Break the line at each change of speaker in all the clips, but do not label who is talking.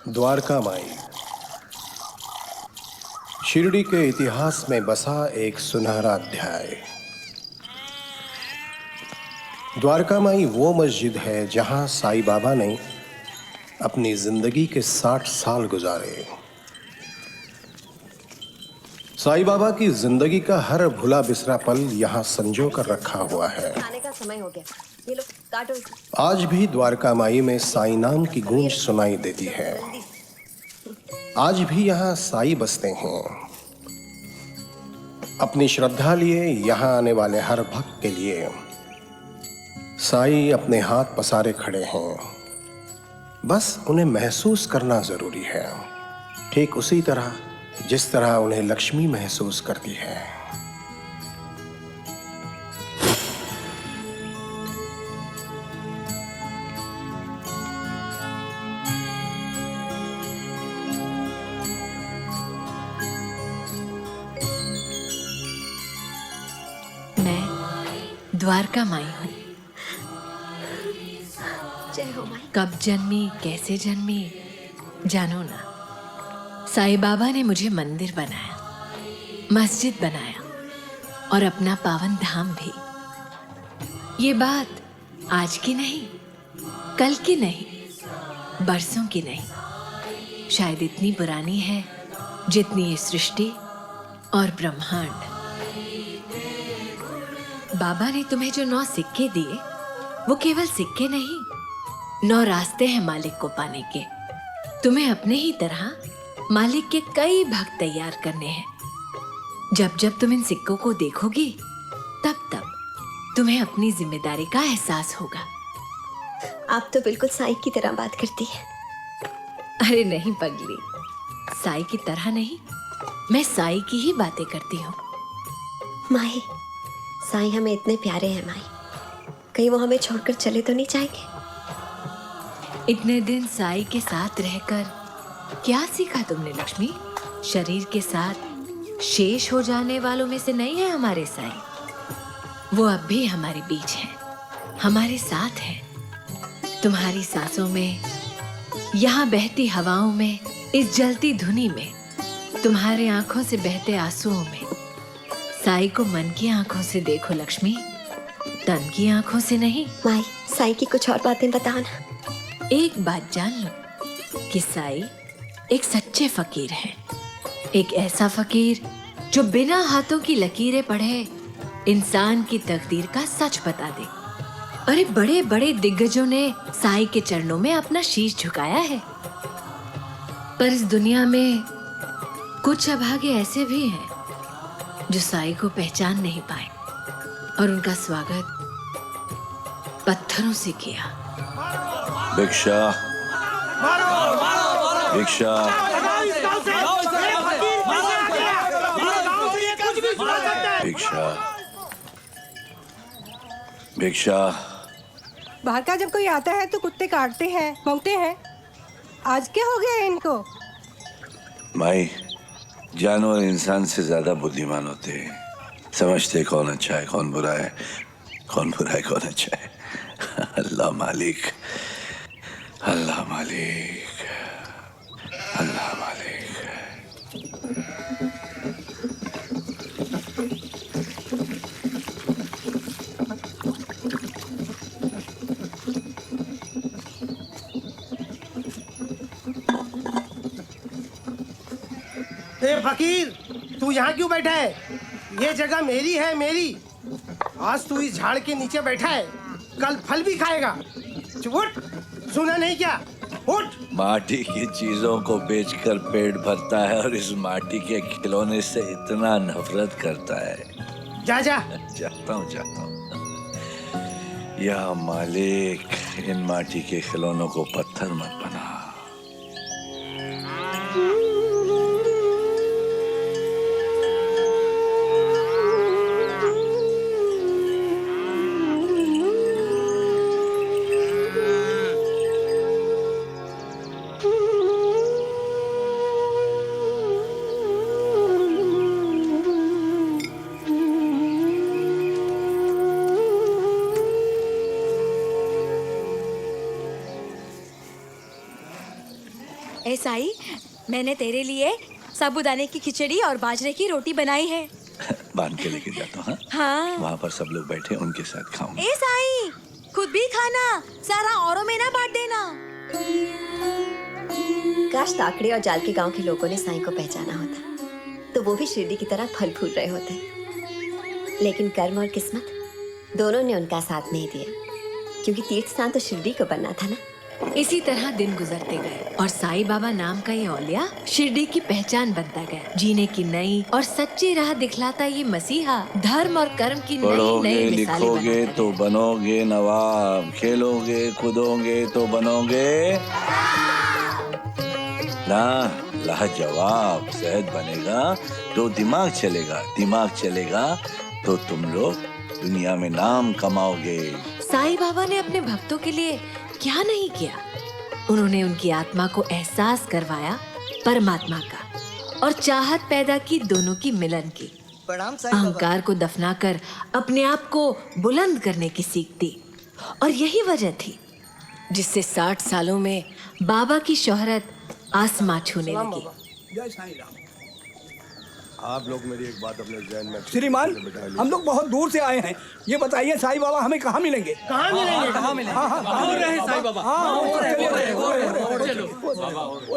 द्वारका माई शिरडी के इतिहास में बसा एक सुनहरा अध्याय। द्वारका माई वो मस्जिद है जहां साईं बाबा ने अपनी जिंदगी के 60 साल गुजारे। साईं बाबा की जिंदगी का हर भुला बिसरा पल यहाँ संजो कर रखा हुआ है।
खाने का समय हो गया, ये लो काटो इसे।
आज भी द्वारका माई में साईं नाम की गूंज सुनाई देती है। आज भी यहाँ साईं बसते हैं। अपनी श्रद्धा लिए यहाँ आने वाले हर भक्त के लिए साईं अपने हाथ पसारे खड़े हैं। बस उन्हें महसूस करना जरूरी है, ठीक उसी तरह जिस तरह उन्हें लक्ष्मी महसूस करती है।
मैं द्वारका माई हूँ।
जय हो माई।
कब जन्मी, कैसे जन्मी, जानो ना। साईं बाबा ने मुझे मंदिर बनाया, मस्जिद बनाया और अपना पावन धाम भी। ये बात आज की नहीं, कल की नहीं, बरसों की नहीं, शायद इतनी पुरानी है जितनी ये सृष्टि और ब्रह्मांड। बाबा ने तुम्हें जो 9 सिक्के दिए, वो केवल सिक्के नहीं, 9 रास्ते हैं मालिक को पाने के। तुम्हें अपने ही तरह मालिक के कई भक्त तैयार करने हैं। जब जब तुम इन सिक्कों को देखोगी, तब तब तुम्हें अपनी जिम्मेदारी का एहसास होगा।
आप तो बिल्कुल साईं की तरह बात करती हैं।
अरे नहीं पगली, साईं की तरह नहीं, मैं साईं की ही बातें करती हूँ।
माई, साईं हमें इतने प्यारे हैं माई, कहीं वो हमें छोड़कर चले तो नहीं जाएंगे?
इतने दिन साईं के साथ रहकर क्या सीखा तुमने लक्ष्मी? शरीर के साथ शेष हो जाने वालों में से नहीं है हमारे साईं। वो अब भी हमारे बीच हैं, हमारे साथ हैं। तुम्हारी सांसों में, यहाँ बहती हवाओं में, इस जलती धुनी में, तुम्हारे आंखों से बहते आंसुओं में। साईं को मन की आंखों से देखो लक्ष्मी, तन की आंखों से नहीं।
माई, साईं की कुछ और बातें बताओ ना।
एक बात जान लो कि साईं एक सच्चे फकीर हैं। एक ऐसा फकीर जो बिना हाथों की लकीरें पढ़े इंसान की तकदीर का सच बता दे। अरे बड़े बड़े दिग्गजों ने साईं के चरणों में अपना शीश झुकाया है। पर इस दुनिया में कुछ अभागे ऐसे भी हैं जो साईं को पहचान नहीं पाए और उनका स्वागत पत्थरों से किया।
भिक्षा, भिक्षा, भिक्षा, भिक्षा।
बाहर का जब कोई आता है तो कुत्ते काटते हैं, भौंकते हैं। आज क्या हो गया इनको?
माई, जानवर इंसान से ज्यादा बुद्धिमान होते हैं। समझते कौन अच्छा है, कौन बुरा है, कौन बुरा है, कौन अच्छा है। अल्लाह मालिक, अल्लाह मालिक, अल्लाह मालिक।
ए फकीर, तू यहाँ क्यों बैठा है? ये जगह मेरी है, मेरी। आज तू इस झाड़ के नीचे बैठा है, कल फल भी खाएगा। उठ, सुना नहीं क्या? उठ।
माटी की चीजों को बेचकर पेट भरता है और इस माटी के खिलौने से इतना नफरत करता है।
जा जा।
जाता हूँ, जाता हूँ। या मालिक, इन माटी के खिलौनों को पत्थर मत बना।
ए साई, मैंने तेरे लिए साबूदाने की खिचड़ी और बाजरे की रोटी बनाई है।
बांध के लेके जाता हूँ।
हाँ।
वहाँ पर सब लोग बैठे, उनके साथ खाऊंगा।
ए साई, खुद भी खाना, सारा औरों में ना बांट देना।
काश ताकड़े और जाल के गांव के लोगों ने साईं को पहचाना होता तो वो भी शिरडी की तरह फल फूल रहे होते। लेकिन कर्म और किस्मत दोनों ने उनका साथ नहीं दिया, क्योंकि तीर्थ स्थान तो शिरडी को बनना था ना।
इसी तरह दिन गुजरते गए और साईं बाबा नाम का ये औलिया शिरडी की पहचान बनता गया। जीने की नई और सच्ची राह दिखलाता ये मसीहा धर्म और कर्म की नई
पढ़ोगे
नई मिसालें
लिखोगे
बनाता
तो
गया।
बनोगे नवाब, खेलोगे कूदोगे तो बनोगे लाजवाब। सेहत बनेगा तो दिमाग चलेगा, दिमाग चलेगा तो तुम लोग दुनिया में नाम कमाओगे।
साईं बाबा ने अपने भक्तों के लिए क्या नहीं किया। उन्होंने उनकी आत्मा को एहसास करवाया परमात्मा का और चाहत पैदा की दोनों की मिलन की। अहंकार को दफनाकर अपने आप को बुलंद करने की सीख दी और यही वजह थी जिससे 60 सालों में बाबा की शोहरत आसमां छूने लगी।
जय साईं राम।
आप लोग मेरी एक बात अपने जहन में
श्रीमान, हम लोग बहुत दूर से आए हैं। ये बताइए साईं बाबा हमें कहाँ मिलेंगे?
कहाँ मिलेंगे? कहाँ मिलेंगे?
हो रहे हैं साईं बाबा। हाँ, हो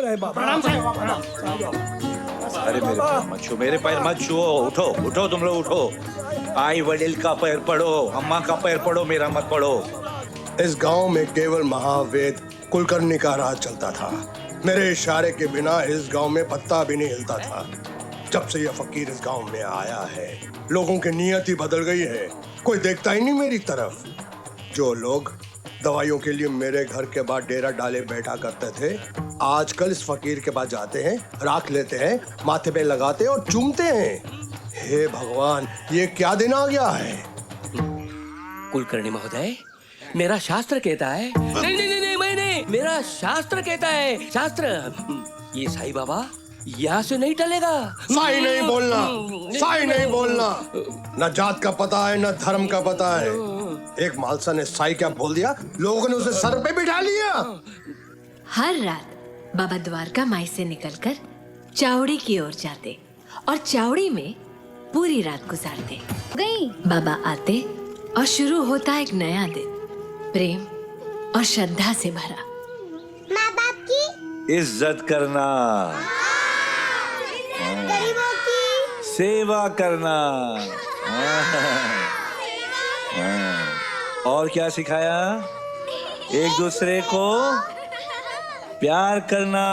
रहे बाबा।
प्रणाम साईं बाबा।
अरे मेरे पैर मत छुओ, मेरे पैर मत छुओ। उठो उठो, तुम लोग उठो। आई वडील का पैर पड़ो, अम्मा का पैर पड़ो, मेरा मत पड़ो।
इस गांव में केवल महावेद कुलकर्णी का राज चलता था। मेरे इशारे के बिना इस गांव में पत्ता भी नहीं हिलता था। जब से यह फकीर इस गांव में आया है, लोगों की नीयत ही बदल गई है। कोई देखता ही नहीं मेरी तरफ। जो लोग दवाइयों के लिए मेरे घर के बाद डेरा डाले बैठा करते थे, आजकल इस फकीर के पास जाते हैं, राख लेते हैं, माथे पे लगाते हैं और चूमते हैं। हे भगवान, ये क्या दिन आ गया है?
कुलकर्णी महोदय, मेरा शास्त्र कहता है। नहीं नहीं नहीं, मैंने मेरा शास्त्र कहता है। शास्त्र, ये साईं बाबा यहाँ से नहीं टलेगा।
साई नहीं बोलना, साई नहीं बोलना। न जात का पता है, न धर्म का पता है। एक मालसा ने साई क्या बोल दिया, लोगों ने उसे सर पे बिठा लिया।
हर रात बाबा द्वारका माई से निकलकर चावड़ी की ओर जाते और चावड़ी में पूरी रात गुजारते।
गई।
बाबा आते और शुरू होता एक नया दिन, प्रेम और श्रद्धा से भरा।
माँ बाप की
इज्जत करना,
गरीबों की
सेवा करना। और क्या सिखाया? एक दूसरे को प्यार करना।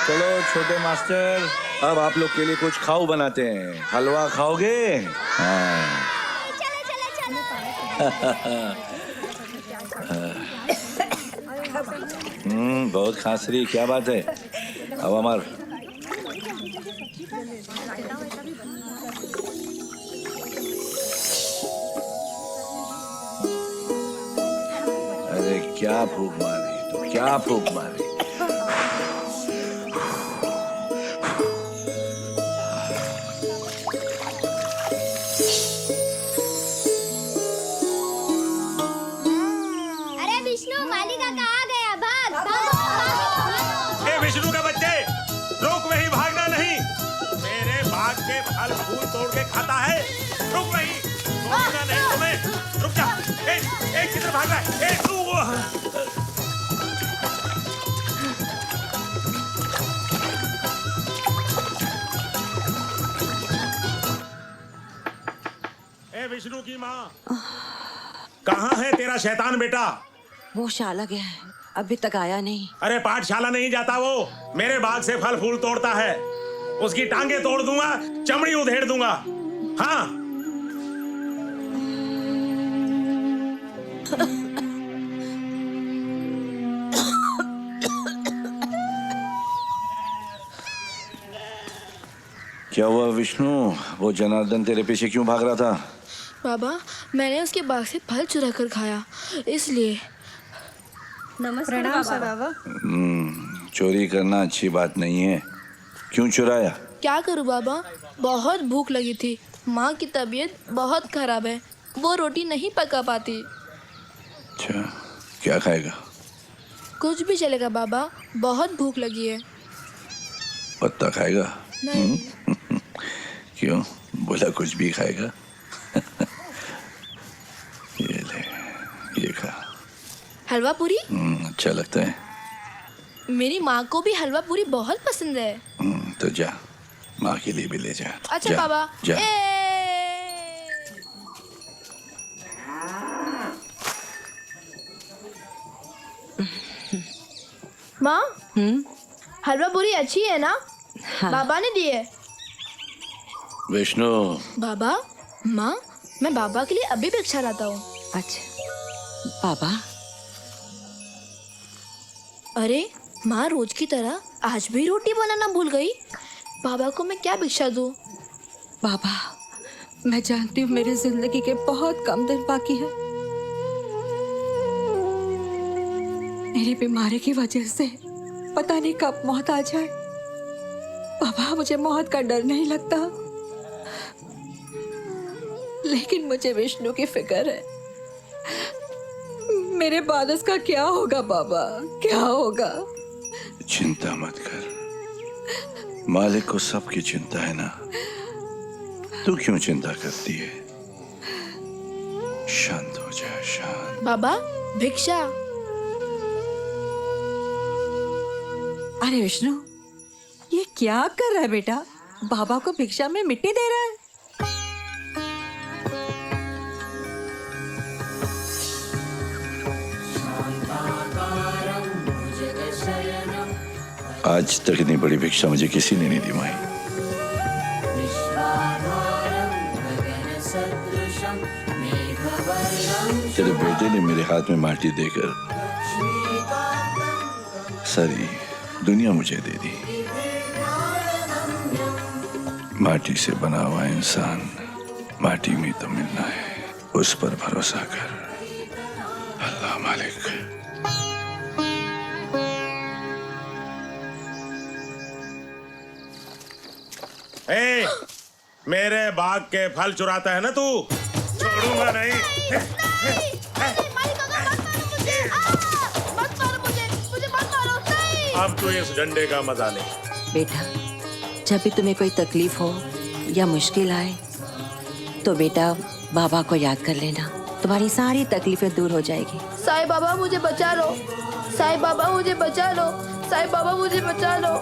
चलो छोटे मास्टर, अब आप लोग के लिए कुछ खाऊ बनाते हैं। हलवा खाओगे? हाँ। बहुत खांस रही, क्या बात है? अब अमर अरे क्या फूक मारी, तो क्या फूक मारी।
अरे विष्णु, मालिका कहाँ गया? भाग भागो।
ए विष्णु का बच्चे, रुक, वहीं भागना नहीं। मेरे बाग के फल फूल तोड़ के खाता है। रुक वहीं, रोकना नहीं तुम्हें। रुक जा। ए किधर भाग रहा है? ए तू। ए विष्णु की माँ, कहाँ है तेरा शैतान बेटा?
वो शाला गया है, अभी तक आया नहीं।
अरे पाठशाला नहीं जाता वो, मेरे बाग से फल फूल तोड़ता है। उसकी टांगे तोड़ दूंगा, चमड़ी उधेड़ दूंगा। हाँ।
क्या हुआ विष्णु? वो जनार्दन तेरे पीछे क्यों भाग रहा था?
बाबा, मैंने उसके बाग से फल चुरा कर खाया, इसलिए।
नमस्कार बाबा।
चोरी करना अच्छी बात नहीं है। क्यों चुराया?
क्या करूं बाबा, बहुत भूख लगी थी। माँ की तबीयत बहुत खराब है, वो रोटी नहीं पका पाती।
अच्छा, क्या खाएगा?
कुछ भी चलेगा बाबा, बहुत भूख लगी है।
पत्ता खाएगा?
नहीं।
क्यों? बोला कुछ भी खाएगा? ये ले, ये खा।
हलवा पूरी?
अच्छा लगता है?
मेरी माँ को भी हलवा पूरी बहुत पसंद है।
तो जा, माँ के लिए भी ले जा।
अच्छा
जा,
बाबा।
जा।
माँ, हलवा पूरी अच्छी है ना?
हाँ।
बाबा ने दी है।
विष्णु।
बाबा, माँ, मैं बाबा के लिए अभी भिक्षा लाता हूँ।
अच्छा बाबा।
अरे माँ, रोज की तरह आज भी रोटी बनाना भूल गई। बाबा को मैं क्या भिक्षा दूँ?
बाबा, मैं जानती हूँ मेरी जिंदगी के बहुत कम दिन बाकी है। मेरी बीमारी की वजह से पता नहीं कब मौत आ जाए। बाबा, मुझे मौत का डर नहीं लगता, लेकिन मुझे विष्णु की फिक्र है। मेरे बाद उसका क्या होगा बाबा, क्या होगा?
चिंता मत कर, मालिक को सबकी चिंता है ना। तू क्यों चिंता करती है? शांत हो जा, शांत।
बाबा, भिक्षा।
अरे विष्णु, ये क्या कर रहा है बेटा? बाबा को भिक्षा में मिट्टी दे रहा है।
आज तक इतनी बड़ी भिक्षा मुझे किसी ने नहीं दी माई। तेरे बेटे ने मेरे हाथ में माटी देकर सारी दुनिया मुझे दे दी। माटी से बना हुआ इंसान माटी में तो मिलना है, उस पर भरोसा कर। अल्लाह मालिक।
ए, मेरे बाग के फल चुराता है ना तू? छोड़ूंगा नहीं। अब तू इस डंडे का मजा ले।
बेटा, जब भी तुम्हें कोई तकलीफ हो या मुश्किल आए तो बेटा बाबा को याद कर लेना, तुम्हारी सारी तकलीफें दूर हो जाएगी।
साईं बाबा मुझे बचा लो, साईं बाबा मुझे बचा लो, साईं बाबा मुझे बचा लो।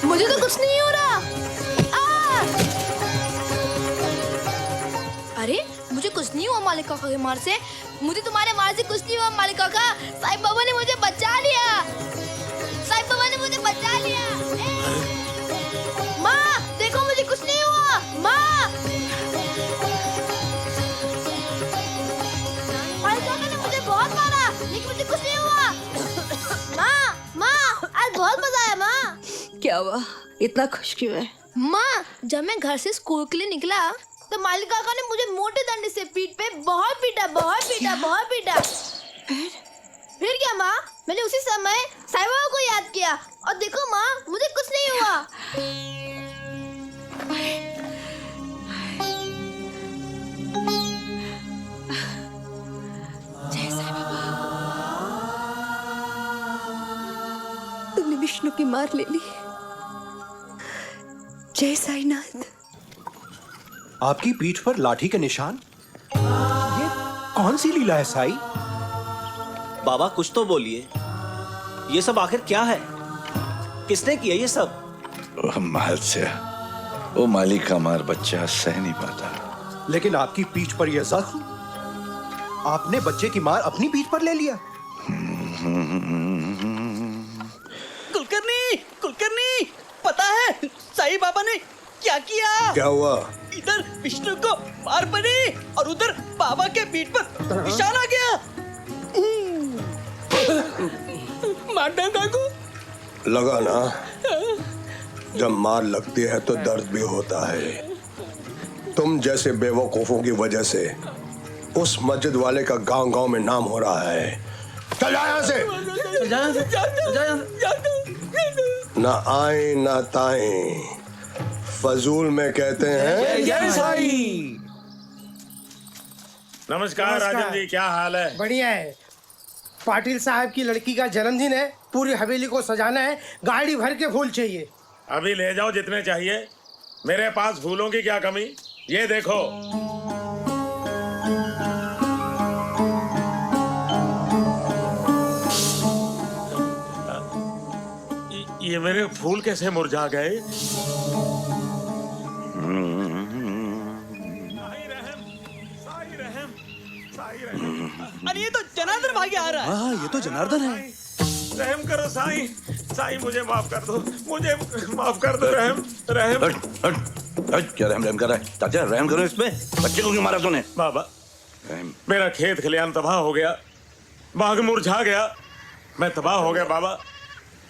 मुझे तो कुछ नहीं हो रहा। अरे मुझे कुछ नहीं हुआ मालिक काका के मार से। मुझे तुम्हारे मार से कुछ नहीं हुआ मालिक काका। साईं बाबा ने मुझे बचा लिया। साईं बाबा ने मुझे बचा लिया। माँ देखो, मुझे कुछ नहीं हुआ। माँ, मालिक काका ने मुझे बहुत मारा, लेकिन मुझे कुछ नहीं हुआ। माँ, माँ, आज बहुत मजा आया। माँ,
क्या हुआ? इतना खुश क्यों है?
माँ, जब मैं घर से स्कूल के लिए निकला तो मालिक काका ने मुझे मोटे डंडे से पीठ पे बहुत पीटा, बहुत पीटा, बहुत पीटा। फिर क्या माँ, मैंने उसी समय साईं बाबा को याद किया और देखो माँ, मुझे कुछ नहीं हुआ।
जय साईं बाबा। तुमने विष्णु की मार ले ली। जय साईनाथ।
आपकी पीठ पर लाठी के निशान, ये कौन सी लीला है साई?
बाबा कुछ तो बोलिए, ये सब आखिर क्या है? किसने किया ये सब?
वो मालिक का मार बच्चा सह नहीं पाता।
लेकिन आपकी पीठ पर यह जख्म, आपने बच्चे की मार अपनी पीठ पर ले लिया।
कुलकर्णी, कुलकर्णी, पता है साईं बाबा ने क्या किया?
क्या हुआ?
इधर विष्णु को मार पड़ी और उधर बाबा के पीठ पर निशान आ गया। मार डाला को
लगा ना? जब मार लगती है तो दर्द भी होता है। तुम जैसे बेवकूफों की वजह से उस मस्जिद वाले का गांव-गांव में नाम हो रहा है। चल जा यहाँ से। ना आए ना ताए, फजूल में कहते हैं।
जय साईं।
नमस्कार राजन जी, क्या हाल है?
बढ़िया है। पाटिल साहब की लड़की का जन्मदिन है, पूरी हवेली को सजाना है, गाड़ी भर के फूल चाहिए।
अभी ले जाओ जितने चाहिए, मेरे पास फूलों की क्या कमी। ये देखो। ये मेरे फूल कैसे मुरझा गए?
अरे ये तो जनार्दन भागी आ रहा है।
हाँ, ये तो जनार्दन है।
रहम करो साईं, साईं मुझे माफ कर दो, मुझे माफ कर दो। रहम रहम।
हट, क्या रहम कर रहा है? चाचा रहम करो इस पे। बच्चे को क्यों मारा तूने?
बाबा, मेरा खेत खलियान तबाह हो गया, बाग मुरझा गया, मैं तबाह हो गया बाबा।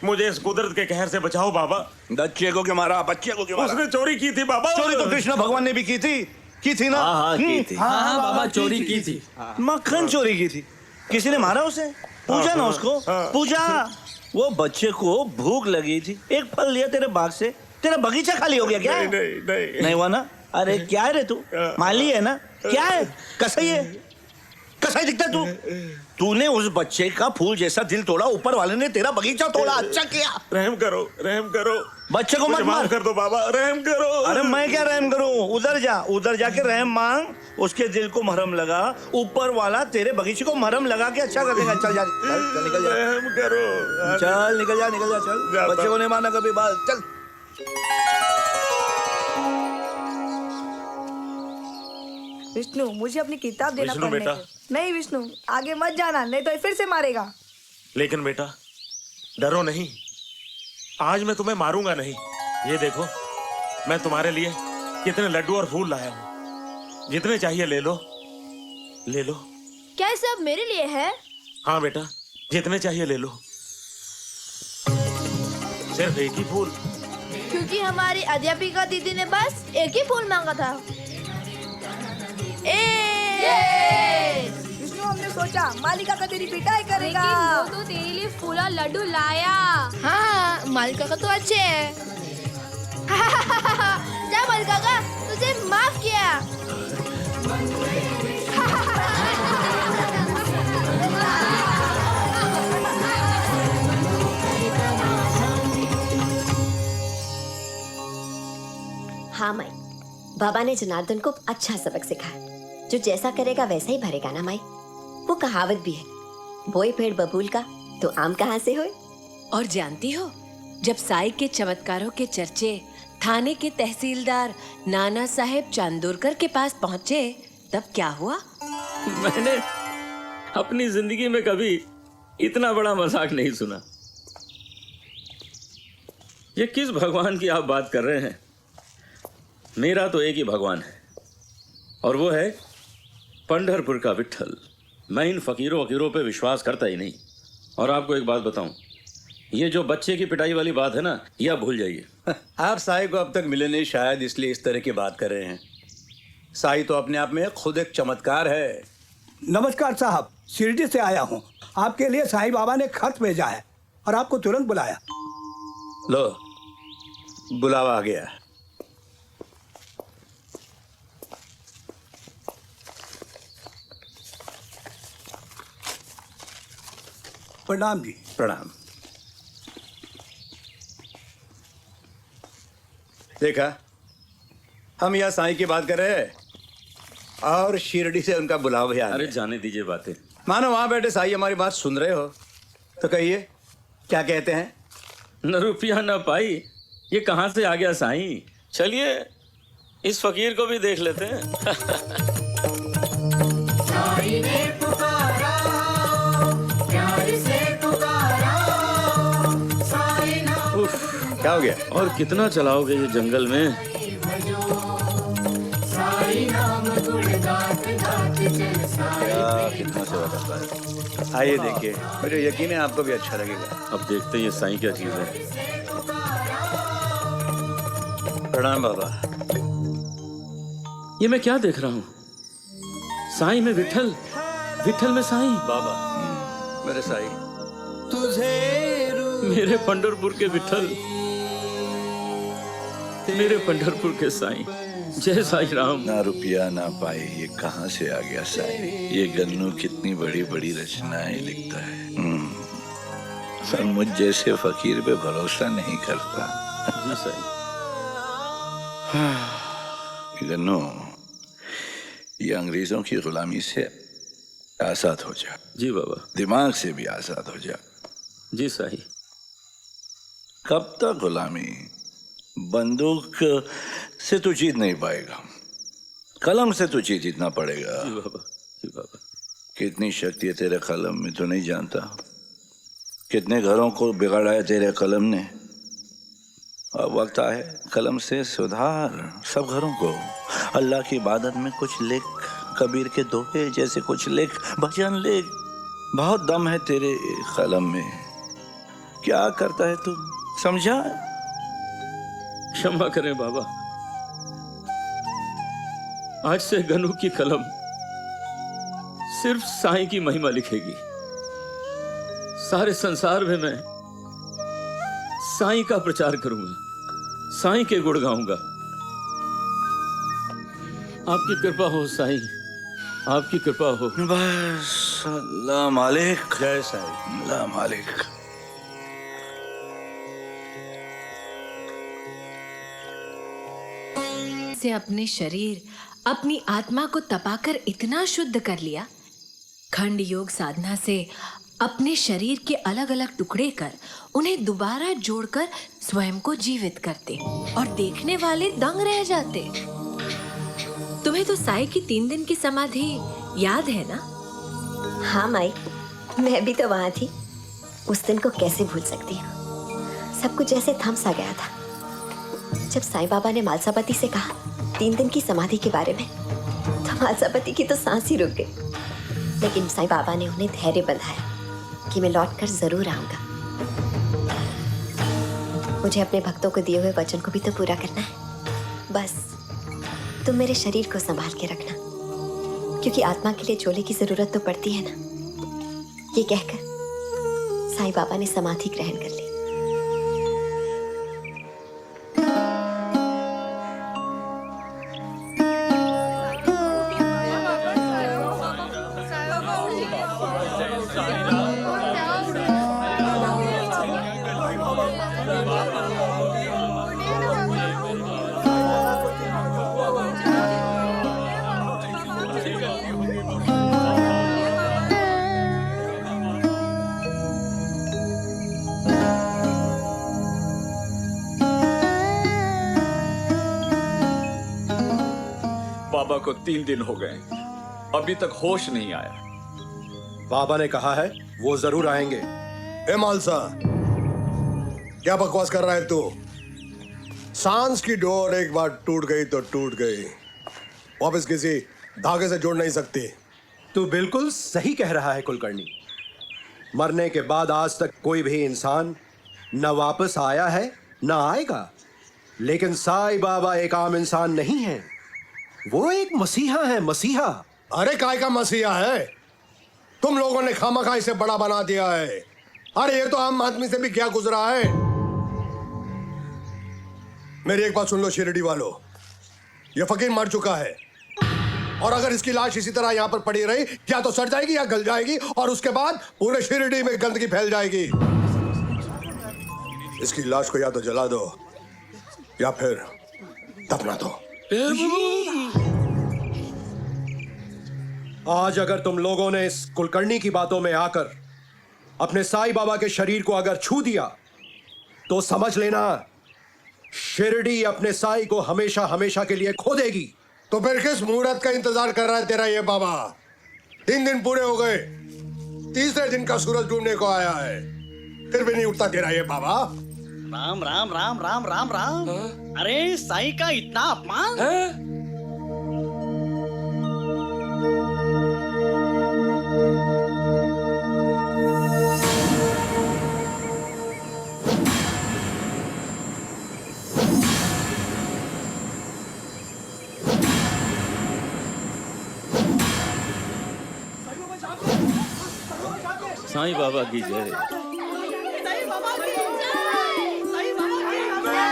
मुझे इस कुदरत के कहर से बचाओ बाबा।
बच्चे को क्यों मारा? बच्चे को क्यों मारा?
उसने चोरी की थी बाबा।
चोरी तो कृष्ण भगवान ने भी की थी ना?
हाँ की थी।
हाँ बाबा, चोरी की थी।
मक्खन चोरी की थी। किसी ने मारा उसे? पूछा ना उसको, पूछा। वो बच्चे को भूख लगी थी, एक फल लिया तेरे बाग से। तेरा बगीचा खाली हो गया क्या? नहीं हुआ ना? अरे क्या है रे तू? माली है ना? क्या है? कसाई है? कसाई दिखता तू? तूने उस बच्चे का फूल जैसा दिल तोड़ा, ऊपर वाले ने तेरा बगीचा तोड़ा। अच्छा किया।
रहम करो, रहम करो।
बच्चे को मत मार।
कर दो बाबा, रहम करो।
अरे मैं क्या रहम करूं? उधर जाके रहम मांग, उसके दिल को मरहम लगा। ऊपर वाला तेरे बगीचे को मरहम लगा के अच्छा कर देगा। चल जा, चल निकल जा।
रहम करो।
चल निकल जा, चल। बच्चे को नहीं मारना कभी। बात चल।
विष्णु, मुझे अपनी किताब देना
विष्णु
पड़ने
बेटा।
को। नहीं विष्णु, आगे मत जाना, नहीं तो फिर से मारेगा।
लेकिन बेटा डरो नहीं, आज मैं तुम्हें मारूंगा नहीं। ये देखो, मैं तुम्हारे लिए कितने लड्डू और फूल लाया हूँ, जितने चाहिए ले लो, ले लो।
क्या ये सब मेरे लिए है?
हाँ बेटा, जितने चाहिए ले लो। सिर्फ एक ही फूल?
क्योंकि हमारी अध्यापिका दीदी ने बस एक ही फूल मांगा था।
विष्णु, हमने सोचा मालिका का तेरी पिटाई करेगा।
लेकिन वो तो तेरे लिए फूल और लड्डू लाया।
हाँ, मालिका का तो अच्छे है। जा मालिका का, तुझे माफ किया।
हाँ माई, बाबा ने जनार्दन को अच्छा सबक सिखाया। जो जैसा करेगा वैसा ही भरेगा ना माई। वो कहावत भी है, बोए पेड़ बबूल का तो आम कहाँ से होए।
और जानती हो, जब साई के चमत्कारों के चर्चे थाने के तहसीलदार नाना साहेब चांदोरकर के पास पहुंचे, तब क्या हुआ?
मैंने अपनी जिंदगी में कभी इतना बड़ा मजाक नहीं सुना। ये किस भगवान की आप बात कर रहे हैं? मेरा तो एक ही भगवान है, और वो है पंढरपुर का विट्ठल। मैं इन फकीरों वकीरों पे विश्वास करता ही नहीं। और आपको एक बात बताऊं, ये जो बच्चे की पिटाई वाली बात है ना, यह भूल जाइए।
आप साई को अब तक मिले नहीं, शायद इसलिए इस तरह की बात कर रहे हैं। साई तो अपने आप में खुद एक चमत्कार है।
नमस्कार साहब, शिरडी से आया हूँ। आपके लिए साईं बाबा ने खत भेजा है और आपको तुरंत बुलाया।
लो, बुलावा आ गया।
प्रणाम जी।
प्रणाम। देखा, हम यहाँ साईं की बात कर रहे हैं और शिरडी से उनका बुलावा भी आ गया।
अरे जाने दीजिए बातें।
मानो वहां बैठे साईं हमारी बात सुन रहे हो, तो कहिए क्या कहते हैं?
न रुपया न पाई, ये कहाँ से आ गया साईं? चलिए इस फकीर को भी देख लेते हैं।
साईं ने पुकारा, प्यार से पुकारा, साईं नाम।
क्या हो गया?
और कितना चलाओगे ये जंगल में?
साईं नाम गुणगात गात चल साईं।
कितना सेवा करता है। आइए देखिए, मुझे यकीन है आपको भी अच्छा लगेगा।
अब देखते हैं ये साईं क्या चीज है।
प्रणाम बाबा।
ये मैं क्या देख रहा हूँ? साईं में विट्ठल, विट्ठल में साईं।
बाबा, मेरे साईं।
मेरे पंढरपुर के विट्ठल, मेरे पंढरपुर के साईं। जय साई राम।
ना रुपया ना पाई, ये कहाँ से आ गया साई? ये गन्नू कितनी बड़ी बड़ी रचनाएं लिखता है, पर मुझ जैसे फकीर पे भरोसा नहीं करता।
जी साई।
गन्नू, ये अंग्रेजों की गुलामी से आजाद हो जा।
जी बाबा।
दिमाग से भी आजाद हो जा।
जी साई।
कब तक गुलामी? बंदूक से तू जीत नहीं पाएगा, कलम से तुझे जीतना पड़ेगा।
जी बाबा। जी बाबा।
कितनी शक्ति है तेरे कलम में, तो नहीं जानता? कितने घरों को बिगाड़ा है तेरे कलम ने। अब वक्त आए कलम से सुधार सब घरों को। अल्लाह की इबादत में कुछ लिख, कबीर के दोहे जैसे कुछ लिख, भजन लिख। बहुत दम है तेरे कलम में। क्या करता है तू, समझा?
क्षमा करें बाबा, आज से गन्नू की कलम सिर्फ साईं की महिमा लिखेगी। सारे संसार में मैं साईं का प्रचार करूंगा, साईं के गुण गाऊंगा। आपकी कृपा हो साईं, आपकी कृपा हो।
बस अल्लाह मालिक।
जय साईं।
अल्लाह मालिक।
से अपने शरीर, अपनी आत्मा को तपाकर इतना शुद्ध कर लिया, खंड योग साधना से अपने शरीर के अलग अलग टुकड़े कर उन्हें दोबारा जोड़कर स्वयं को जीवित करते और देखने वाले दंग रह जाते। तुम्हें तो साई की 3 दिन की समाधि याद है ना?
हाँ माई, मैं भी तो वहां थी। उस दिन को कैसे भूल सकती हूँ। सब कुछ जैसे थम सा गया था। जब साईं बाबा ने मालसापति से कहा 3 दिन की समाधि के बारे में, तो मालसापति की तो सांस ही रुक गई। लेकिन साईं बाबा ने उन्हें धैर्य बंधाया कि मैं लौटकर जरूर आऊंगा। मुझे अपने भक्तों को दिए हुए वचन को भी तो पूरा करना है। बस तुम मेरे शरीर को संभाल के रखना, क्योंकि आत्मा के लिए चोले की जरूरत तो पड़ती है ना। ये कहकर साईं बाबा ने समाधि ग्रहण कर ली।
बाबा को 3 दिन हो गए, अभी तक होश नहीं आया।
बाबा ने कहा है वो जरूर आएंगे। ए मालसा, क्या बकवास कर रहा है तू? सांस की डोर एक बार टूट गई तो टूट गई, वापस किसी धागे से जोड़ नहीं सकती।
तू बिल्कुल सही कह रहा है कुलकर्णी। मरने के बाद आज तक कोई भी इंसान न वापस आया है न आएगा, लेकिन साईं बाबा एक आम इंसान नहीं है। वो एक मसीहा है, मसीहा।
अरे काय का मसीहा है? तुम लोगों ने खामखा इसे बड़ा बना दिया है। अरे ये तो आम आदमी से भी क्या गुजरा है। मेरी एक बात सुन लो शिरडी वालों, ये फकीर मर चुका है, और अगर इसकी लाश इसी तरह यहाँ पर पड़ी रही, या तो सड़ जाएगी या गल जाएगी, और उसके बाद पूरे शिरडी में गंदगी फैल जाएगी। इसकी लाश को या तो जला दो या फिर दफना दो।
आज अगर तुम लोगों ने इस कुलकर्णी की बातों में आकर अपने साईं बाबा के शरीर को अगर छू दिया, तो समझ लेना शिरडी अपने साईं को हमेशा हमेशा के लिए खो देगी।
तो फिर किस मुहूर्त का इंतजार कर रहा है तेरा ये बाबा? 3 दिन पूरे हो गए, तीसरे दिन का सूरज डूबने को आया है, फिर भी नहीं उठता तेरा ये बाबा।
राम राम राम राम राम राम। अरे साईं का इतना अपमान।
साईं बाबा की जय।
साईं बाबा की,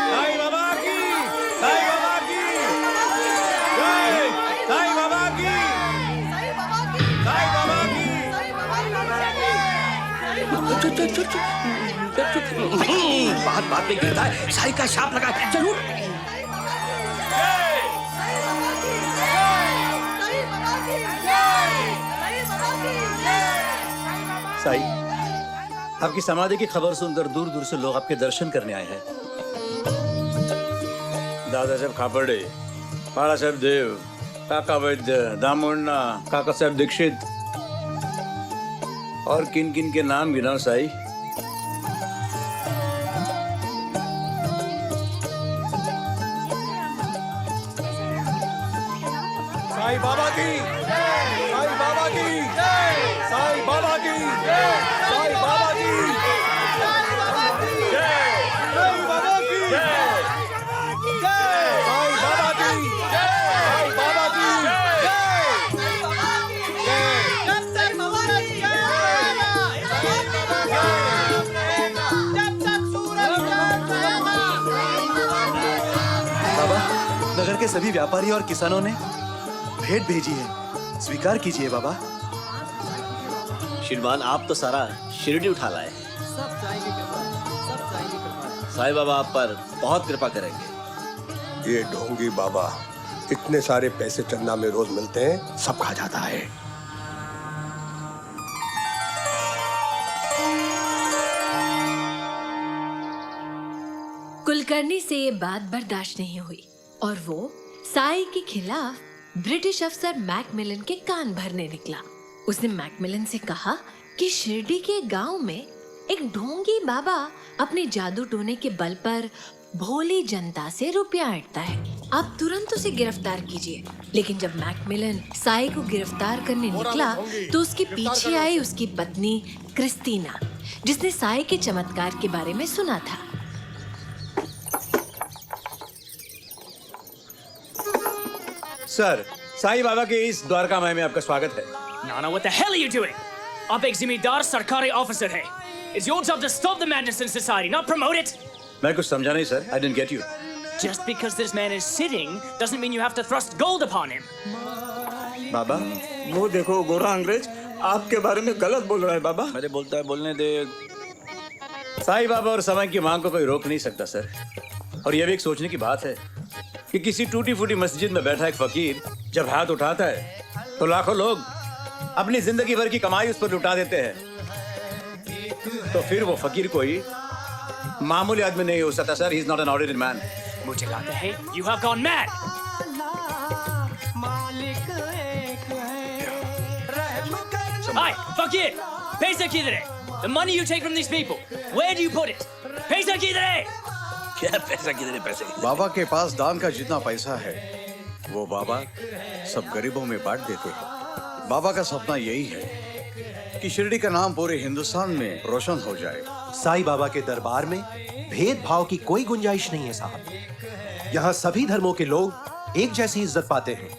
साईं बाबा की,
बात बात में गिरता है, साई का शाप लगा है। चल उठ।
साई, आपकी समाधि की खबर सुनकर दूर दूर से लोग आपके दर्शन करने आए हैं। दादा साहब खापर्डे, बाला साहब देव, काका वैद्य, दामुन्ना, काका साहब दीक्षित और किन किन के नाम गिनाओ साई।
साई बाबा की, साई बाबा की, साई बाबा की, साई बाबा की, साई बाबा की, साई बाबा की, साई बाबा की,
बाबा, नगर के सभी व्यापारी और किसानों ने भेंट भेजी है, स्वीकार कीजिए बाबा।
श्रीमान, आप तो सारा शिरडी उठा लाए। साईं बाबा आप पर बहुत कृपा करेंगे।
ये ढोंगी बाबा इतने सारे पैसे चंदा में रोज मिलते हैं, सब खा जाता है।
कुलकर्णी से ये बात बर्दाश्त नहीं हुई और वो साई के खिलाफ ब्रिटिश अफसर मैकमिलन के कान भरने निकला। उसने मैकमिलन से कहा कि शिरडी के गांव में एक ढोंगी बाबा अपने जादू टोने के बल पर भोली जनता से रुपया ऐंठता है, आप तुरंत उसे गिरफ्तार कीजिए। लेकिन जब मैकमिलन साई को गिरफ्तार करने निकला तो उसके पीछे आई उसकी पत्नी क्रिस्टीना, जिसने साई के चमत्कार के बारे में सुना था।
सर, साई बाबा के इस द्वारकामाई में आपका स्वागत है।
Nana, what the hell are you doing? आप एक जिम्मेदार सरकारी ऑफिसर हैं। It's your job to stop the madness in society, not promote it.
मैं कुछ समझा नहीं sir, I didn't get you.
Just because this man is sitting doesn't mean you have to thrust gold upon him.
बाबा, वो देखो गोरा अंग्रेज आपके बारे में गलत बोल रहा है बाबा।
अरे बोलता है, बोलने दे। साई बाबा और समय की मांग को कोई रोक नहीं सकता सर। और यह भी एक सोचने की बात है कि किसी टूटी फूटी मस्जिद में बैठा एक फकीर जब हाथ उठाता है तो लाखों लोग अपनी जिंदगी भर की कमाई उस पर लुटा देते हैं। तो फिर वो फकीर कोई मामूली आदमी नहीं हो सकता sir. He is not an ordinary man.
मुझे लगता है you have gone mad. Hi, फकीर, पैसा किधर है? The money you take from these people, where do you put it? पैसा किधर है?
क्या पैसा किधर है? पैसे
बाबा के पास दान का जितना पैसा है वो बाबा सब गरीबों में बांट देते हैं। बाबा का सपना यही है कि शिरडी का नाम पूरे हिंदुस्तान में रोशन हो जाए।
साई बाबा के दरबार में भेदभाव की कोई गुंजाइश नहीं है साहब। यहाँ सभी धर्मों के लोग एक जैसी इज्जत पाते हैं।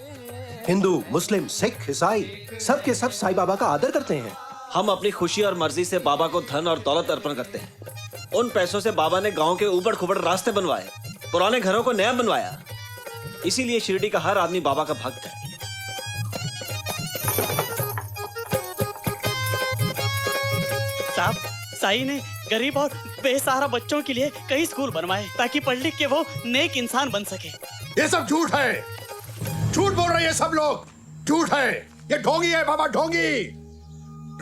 हिंदू, मुस्लिम, सिख, ईसाई सब के सब साई बाबा का आदर करते हैं।
हम अपनी खुशी और मर्जी से बाबा को धन और दौलत अर्पण करते हैं। उन पैसों से बाबा ने गांव के ऊबड़ खुबड़ रास्ते बनवाए, पुराने घरों को नया बनवाया। इसीलिए शिरडी का हर आदमी बाबा का भक्त है।
साहब, साई ने गरीब और बेसहारा बच्चों के लिए कई स्कूल बनवाए ताकि पढ़ लिख के वो नेक इंसान बन सके।
ये सब झूठ है, झूठ बोल रहे हैं सब लोग, झूठ है। ये ढोंगी है बाबा, ढोंगी।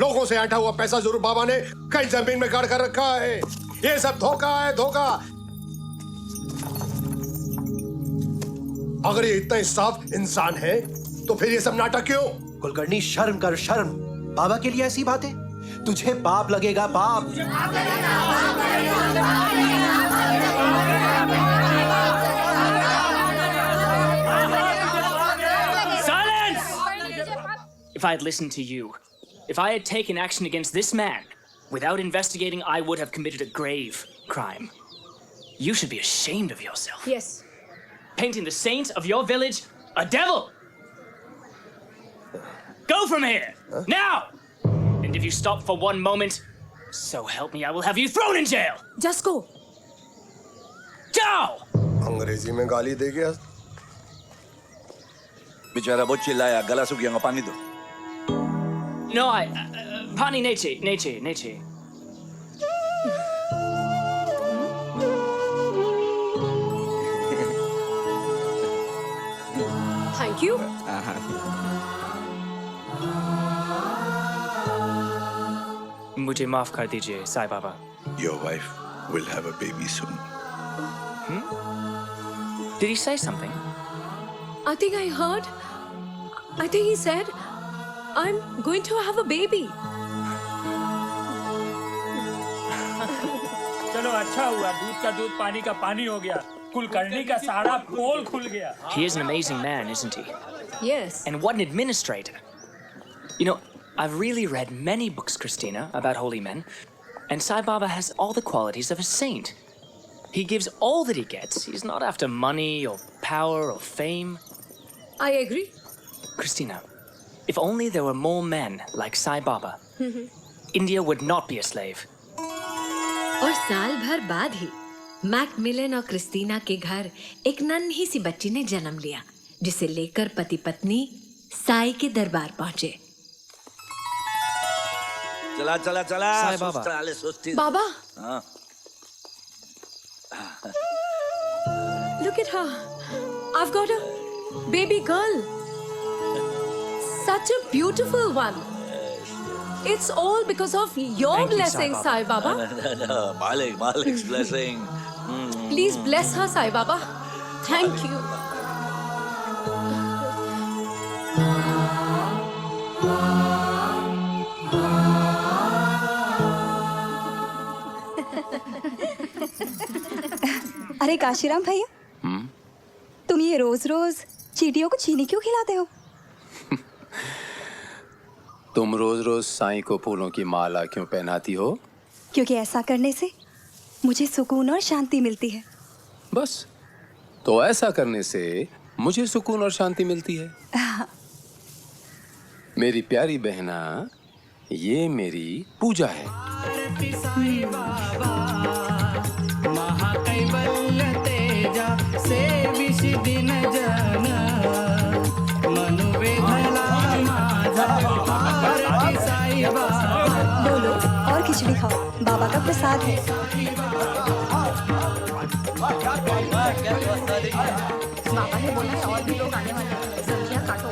लोगों से ऐंठा हुआ पैसा जरूर बाबा ने कहीं जमीन में गाड़ कर रखा है। ये सब धोखा है, धोखा। अगर ये इतना साफ इंसान है तो फिर ये सब नाटक क्यों?
कुलकर्णी, शर्म कर, शर्म। बाबा के लिए ऐसी बातें, तुझे पाप लगेगा, पाप।
Silence! If I had listened to you, if I had taken action against this man, without investigating, I would have committed a grave crime. You should be ashamed of yourself.
Yes.
Painting the saint of your village a devil. Go from here, now! And if you stop for one moment, so help me, I will have you thrown in jail!
Just go.
Ciao!
अंग्रेजी में गाली दे गया।
बेचारा बहुत चिल्लाया, गला सूख गया, पानी दो।
No, Pani Neche.
Thank you.
मुझे माफ कर दीजिए Sai Baba.
Your wife will have a baby soon.
Did he say something?
I think I heard. I think he said, I'm going to have a baby.
चलो अच्छा हुआ, दूध का दूध पानी का पानी हो गया, कुलकर्णी का सारा पोल खुल गया।
He is an amazing man, isn't he?
Yes.
And what an administrator. You know, I've really read many books, Christina, about holy men, and Sai Baba has all the qualities of a saint. He gives all that he gets. He's not after money or power or fame.
I agree.
Christina, if only there were more men like Sai Baba, India would not be a slave.
और साल भर बाद ही Macmillan और Christina के घर एक नन्ही सी बच्ची ने जन्म लिया, जिसे लेकर पति पत्नी साई के दरबार पहुंचे।
चला चला चला
साईं बाबा।
सुस्ती
बाबा।
हाँ।
Look at her. I've got a baby girl. Such a beautiful one. It's all because of your blessings, Sai Baba.
No, Malik's blessing.
Please bless her, Sai Baba. Thank you.
अरे काशीराम भैया, तुम ये रोज रोज चींटियों को चीनी क्यों खिलाते हो?
तुम रोज रोज साईं को फूलों की माला क्यों पहनाती हो?
क्योंकि ऐसा करने से मुझे सुकून और शांति मिलती है।
बस, तो ऐसा करने से मुझे सुकून और शांति मिलती है। मेरी प्यारी बहना, ये मेरी पूजा है।
महाकैवल्य तेजा सेविष दिन जन मनु वेदला माझा आरती साई बाबा।
बोलो और खिचड़ी खाओ, बाबा का प्रसाद है।
बाबा ने बोला है और भी लोग आने वाले हैं, सब्जियां काटो।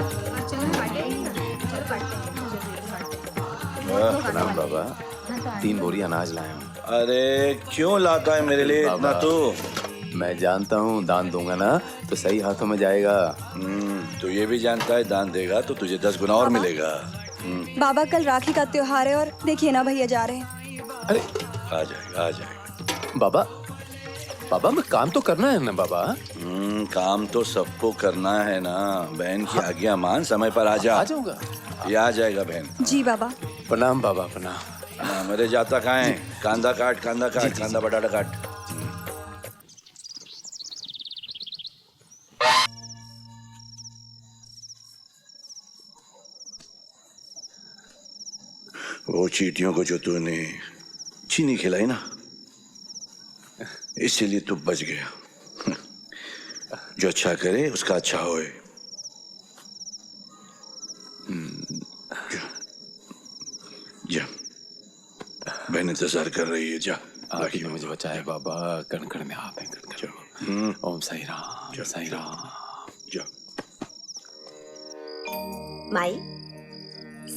चलो
प्रणाम बाबा, 3 बोरी अनाज लाया हूँ।
अरे क्यों लाता है मेरे लिए इतना तू?
मैं जानता हूँ दान दूंगा ना तो सही हाथों में जाएगा।
तो ये भी जानता है दान देगा तो तुझे 10 गुना और मिलेगा।
बाबा कल राखी का त्योहार है और देखिए ना भैया जा रहे हैं।
अरे
आ जाएगा आ जाएगा।
बाबा, बाबा मैं काम तो करना है ना बाबा।
काम तो सबको करना है ना। बहन की आज्ञा मान, समय पर आ जा।
आ जाऊंगा।
ये आ जाएगा बहन।
जी बाबा।
प्रणाम बाबा, प्रणाम।
मेरे जाता कहाँ है? कांदा काट, कांदा काट, कांदा बटाटा काट। वो चींटियों को जो तूने चीनी खिलाई ना, इसीलिए तू बच गया। जो अच्छा करे उसका अच्छा होए। जा, बहन इंतजार कर रही है। जा,
आपने मुझे बचाया बाबा, कण कण में आप हैं, कण कण में। ओम साई राम, साई राम।
जा।
माई,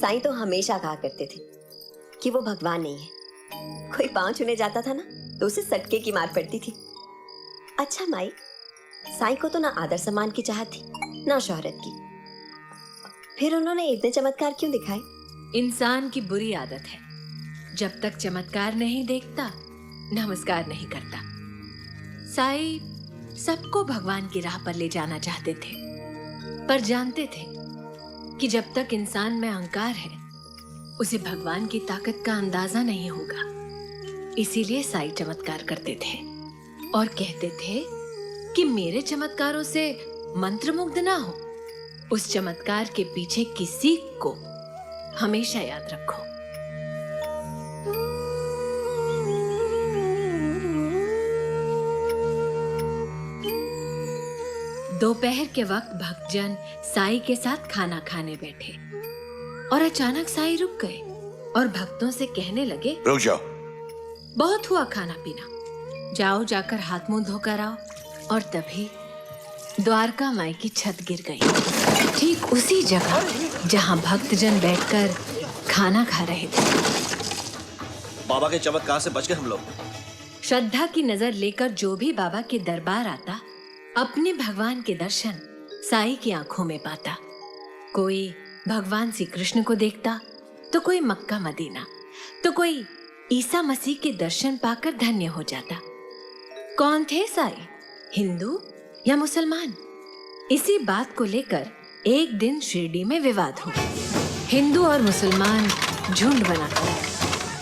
साईं तो हमेशा कहा करते थे कि वो भगवान नहीं है। कोई पांव छूने जाता था ना तो उसे सटके की मार पड़ती थी। अच्छा माई, साईं को तो ना आदर सम्मान की चाहत थी ना शोहरत की, फिर उन्होंने इतने चमत्कार क्यों दिखाए?
इंसान की बुरी आदत है, जब तक चमत्कार नहीं देखता नमस्कार नहीं करता। साई सबको भगवान की राह पर ले जाना चाहते थे, पर जानते थे कि जब तक इंसान में अहंकार है उसे भगवान की ताकत का अंदाजा नहीं होगा। इसीलिए साई चमत्कार करते थे और कहते थे कि मेरे चमत्कारों से मंत्रमुग्ध ना हो। उस चमत्कार के पीछे की सीख को हमेशा याद रखो। दोपहर के वक्त भक्तजन साई के साथ खाना खाने बैठे और अचानक साई रुक गए और भक्तों से कहने लगे,
रुक जाओ,
बहुत हुआ खाना पीना, जाओ जाकर हाथ मुंह धोकर आओ। और तभी द्वारका माई की छत गिर गई। ठीक उसी जगह जहां भक्तजन बैठकर खाना खा रहे थे।
बाबा के चमत्कार से बच गए हम लोग।
श्रद्धा की नजर लेकर जो भी बाबा के दरबार आता, अपने भगवान के दर्शन साईं की आंखों में पाता। कोई भगवान श्री कृष्ण को देखता, तो कोई मक्का मदीना, तो कोई ईसा मसीह के दर्शन पाकर धन्य हो जाता। कौन थे साईं, हिंदू या मुसलमान? इसी बात को लेकर एक दिन शिरडी में विवाद हुआ। हिंदू और मुसलमान झुंड बनाकर,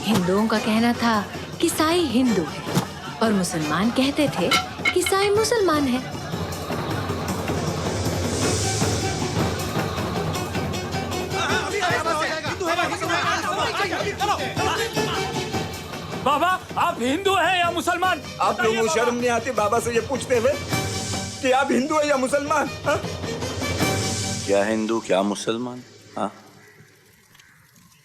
हिंदुओं का कहना था कि साईं हिंदू है और मुसलमान कहते थे कि साईं मुसलमान है।
बाबा आप हिंदू हैं या मुसलमान?
आप लोगों को शर्म नहीं आती बाबा से ये पूछते हुए कि आप हिंदू है या मुसलमान? हा?
क्या हिंदू क्या मुसलमान? हाँ,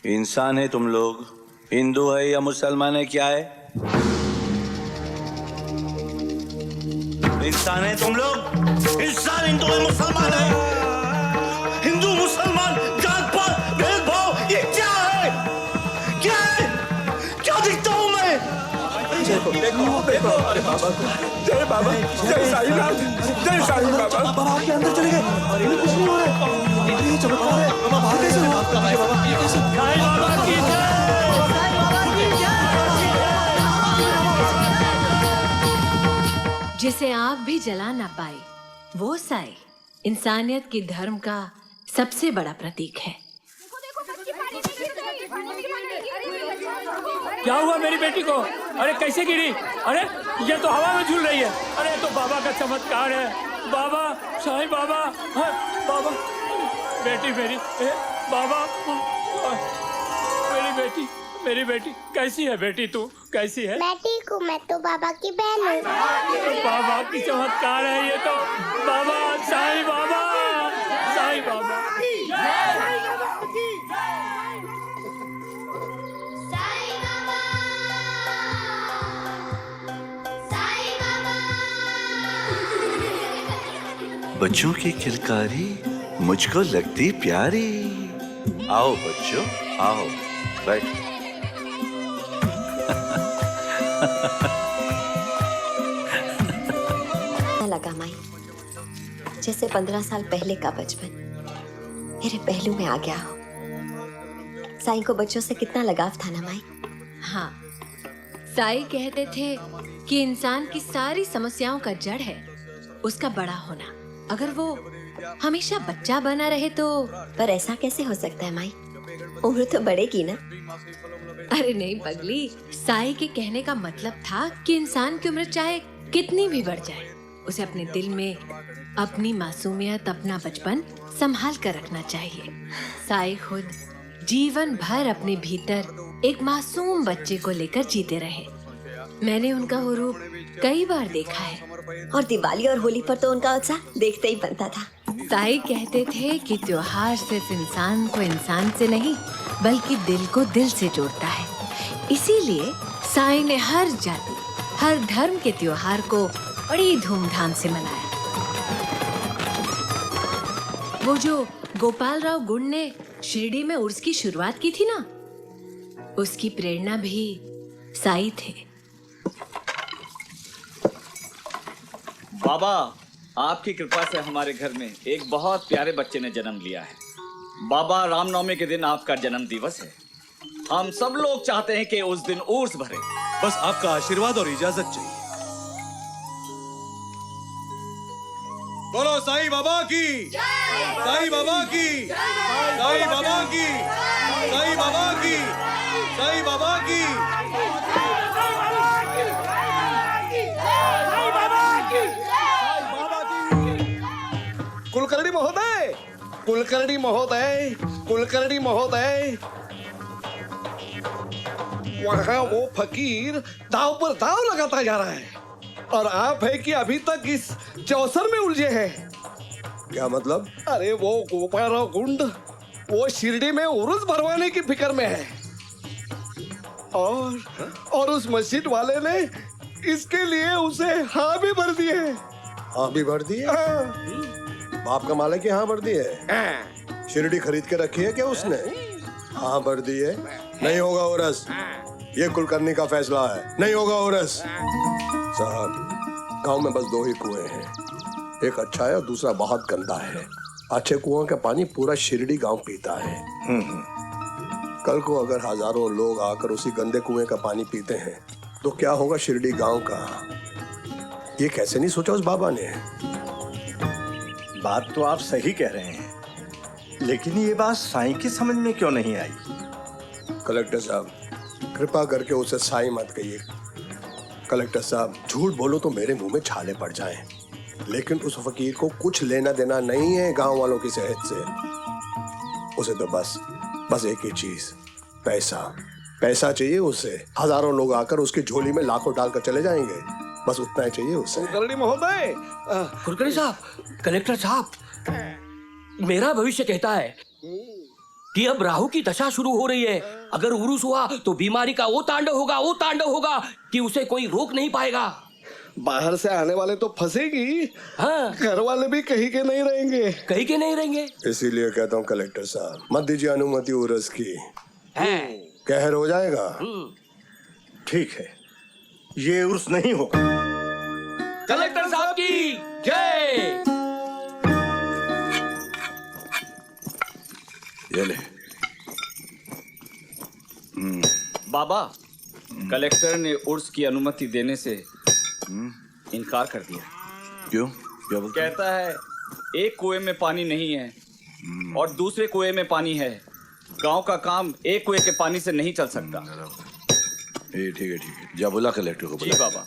इंसान है तुम लोग, हिंदू है या मुसलमान है, क्या है? इंसान है तुम लोग,
इंसान हिंदू है मुसलमान है, हिंदू मुसलमान जात पात भेदभाव ये क्या है? क्या है? क्या दिखता हूँ मैं?
देखो देखो देखो, अरे बाबा जय बाबा, जय साईं नाथ, जय साईं बाबा।
बाबा आपके अंदर चले गए, अरे कुछ नहीं हो रहा है, अरे चमत्कार है, बाबा बाहर कैसे हो? बाबा ये कैसे?
साईं बाबा की
जिसे आग भी जला ना पाए वो साईं इंसानियत की धर्म का सबसे बड़ा प्रतीक है।
क्या हुआ मेरी बेटी को? अरे कैसे गिरी? अरे ये तो हवा में झूल रही है। अरे तो बाबा का चमत्कार है। बाबा, साईं बाबा, हाँ, बाबा, बेटी मेरी, बाबा, मेरी बेटी कैसी है? बेटी तू कैसी है?
मैं ठीक हूँ, मैं तो बाबा की बहन हूँ।
बाबा की चमत्कार है ये तो। बाबा, साईं बाबा, साईं बाबा।
बच्चों की किलकारी मुझको लगती प्यारी। आओ बच्चों, आओ बैठ।
लगा माई, जैसे 15 साल पहले का बचपन मेरे पहलू में आ गया हो। साईं को बच्चों से कितना लगाव था ना माई।
हाँ, साईं कहते थे कि इंसान की सारी समस्याओं का जड़ है उसका बड़ा होना। अगर वो हमेशा बच्चा बना रहे तो।
पर ऐसा कैसे हो सकता है माई, उम्र तो बढ़ेगी ना।
अरे नहीं पगली, साईं के कहने का मतलब था कि इंसान की उम्र चाहे कितनी भी बढ़ जाए, उसे अपने दिल में अपनी मासूमियत, अपना बचपन संभाल कर रखना चाहिए। साईं खुद जीवन भर अपने भीतर एक मासूम बच्चे को लेकर जीते रहे। मैंने उनका वो रूप कई बार देखा है।
और दिवाली और होली पर तो उनका उत्साह देखते ही बनता था।
साईं कहते थे कि त्योहार सिर्फ इंसान को इंसान से नहीं बल्कि दिल को दिल से जोड़ता है। इसीलिए साईं ने हर जाति, हर धर्म के त्योहार को बड़ी धूमधाम से मनाया। वो जो गोपाल राव गुण ने शिरडी में उर्स की शुरुआत की थी ना, उसकी प्रेरणा भी साईं थे।
बाबा, आपकी कृपा से हमारे घर में एक बहुत प्यारे बच्चे ने जन्म लिया है। बाबा, रामनवमी के दिन आपका जन्म दिवस है। हम सब लोग चाहते हैं कि उस दिन उर्स भरे।
बस आपका आशीर्वाद और इजाजत चाहिए। बोलो साईं बाबा की, साईं बाबा की, साईं बाबा की, साईं बाबा की, साईं बाबा की। कुलकर्णी महोदय, कुलकर्णी महोदय, कुलकर्णी महोदय। वहाँ वो फकीर दाव पर दाव लगाता जा रहा है और आप है कि अभी तक इस चौसर में उलझे हैं। क्या मतलब? अरे वो गोपालराव गुंड वो शिरडी में उर्स भरवाने की फिक्र में है और उस मस्जिद वाले ने इसके लिए उसे हाँ भी भर दिए। हाँ भी भर दिए? हाँ।
बाप का मालिक हाँ वर्दी है। शिरडी खरीद के रखी है क्या उसने? हाँ वर्दी है। नहीं होगा ओरस, ये कुलकर्णी का फैसला है, नहीं होगा ओरस। साहब गांव में बस 2 ही कुएं हैं, एक अच्छा है और दूसरा बहुत गंदा है। अच्छे कुओं का पानी पूरा शिरडी गांव पीता है। कल को अगर हजारों लोग आकर उसी गंदे कुएं का पानी पीते हैं तो क्या होगा शिरडी गांव का? ये कैसे नहीं सोचा उस बाबा ने?
बात तो आप सही कह रहे हैं, लेकिन ये बात साईं की समझ में क्यों नहीं आई?
कलेक्टर साहब कृपा करके उसे साईं मत कहिए। कलेक्टर साहब झूठ बोलो तो मेरे मुंह में छाले पड़ जाएं, लेकिन उस फकीर को कुछ लेना देना नहीं है गांव वालों की सेहत से। उसे तो बस एक ही चीज, पैसा चाहिए उसे। हजारों लोग आकर उसकी झोली में लाखों डालकर चले जाएंगे, बस उतना ही चाहिए उसे।
कुलकर्णी महोदय, कुलकर्णी साहब, कलेक्टर साहब, मेरा भविष्य कहता है कि अब राहु की दशा शुरू हो रही है। अगर उरुस हुआ तो बीमारी का वो तांडव होगा कि उसे कोई रोक नहीं पाएगा।
बाहर से आने वाले तो फंसेगी,
हाँ,
घर वाले भी कहीं के नहीं रहेंगे।
इसीलिए कहता हूँ कलेक्टर साहब मत दीजिए अनुमति उर्स की, कहर हो जाएगा।
ठीक है, ये उर्स नहीं होगा।
कलेक्टर साहब की जय।
ये ले।
बाबा, कलेक्टर ने उर्स की अनुमति देने से इनकार कर दिया।
क्यों? क्या बोलता?
कहता है एक कुएं में पानी नहीं है और दूसरे कुएं में पानी है। गांव का काम एक कुएं के पानी से नहीं चल सकता।
ठीक है जा बुला कलेक्टर को।
जी बाबा।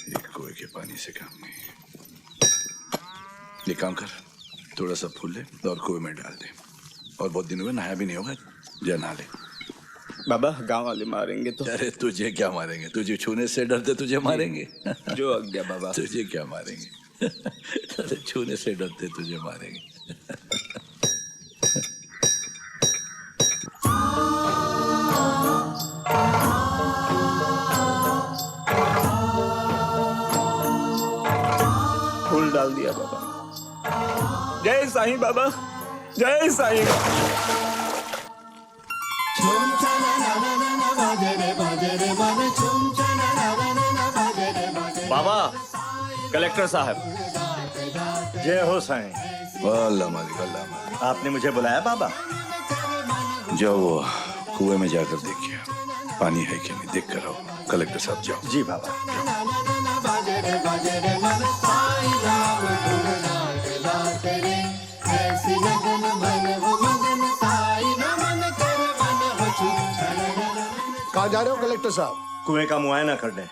एक कुएं के पानी से काम नहीं। ये काम कर, थोड़ा सा फूल ले और कुएं में डाल दे, और बहुत दिन हुए नहाया भी नहीं होगा, जा नहा ले।
बाबा गांव वाले मारेंगे तो?
अरे तुझे क्या मारेंगे, तुझे छूने से डरते तुझे मारेंगे।
जो आज्ञा बाबा।
तुझे क्या मारेंगे? अरे छूने से डरते तुझे मारेंगे।
फूल डाल दिया बाबा। जय साईं बाबा, जय साईं।
बाबा, कलेक्टर साहब।
जय हो साईं।
अल्लाह मालिक, अल्लाह मालिक।
आपने मुझे बुलाया बाबा?
जाओ वो कुएं में जाकर देखिए पानी है कि नहीं, देख कर आओ। कलेक्टर साहब जाओ।
जी बाबा।
कहाँ जा रहे हो कलेक्टर साहब?
कुएं का मुआयना करने।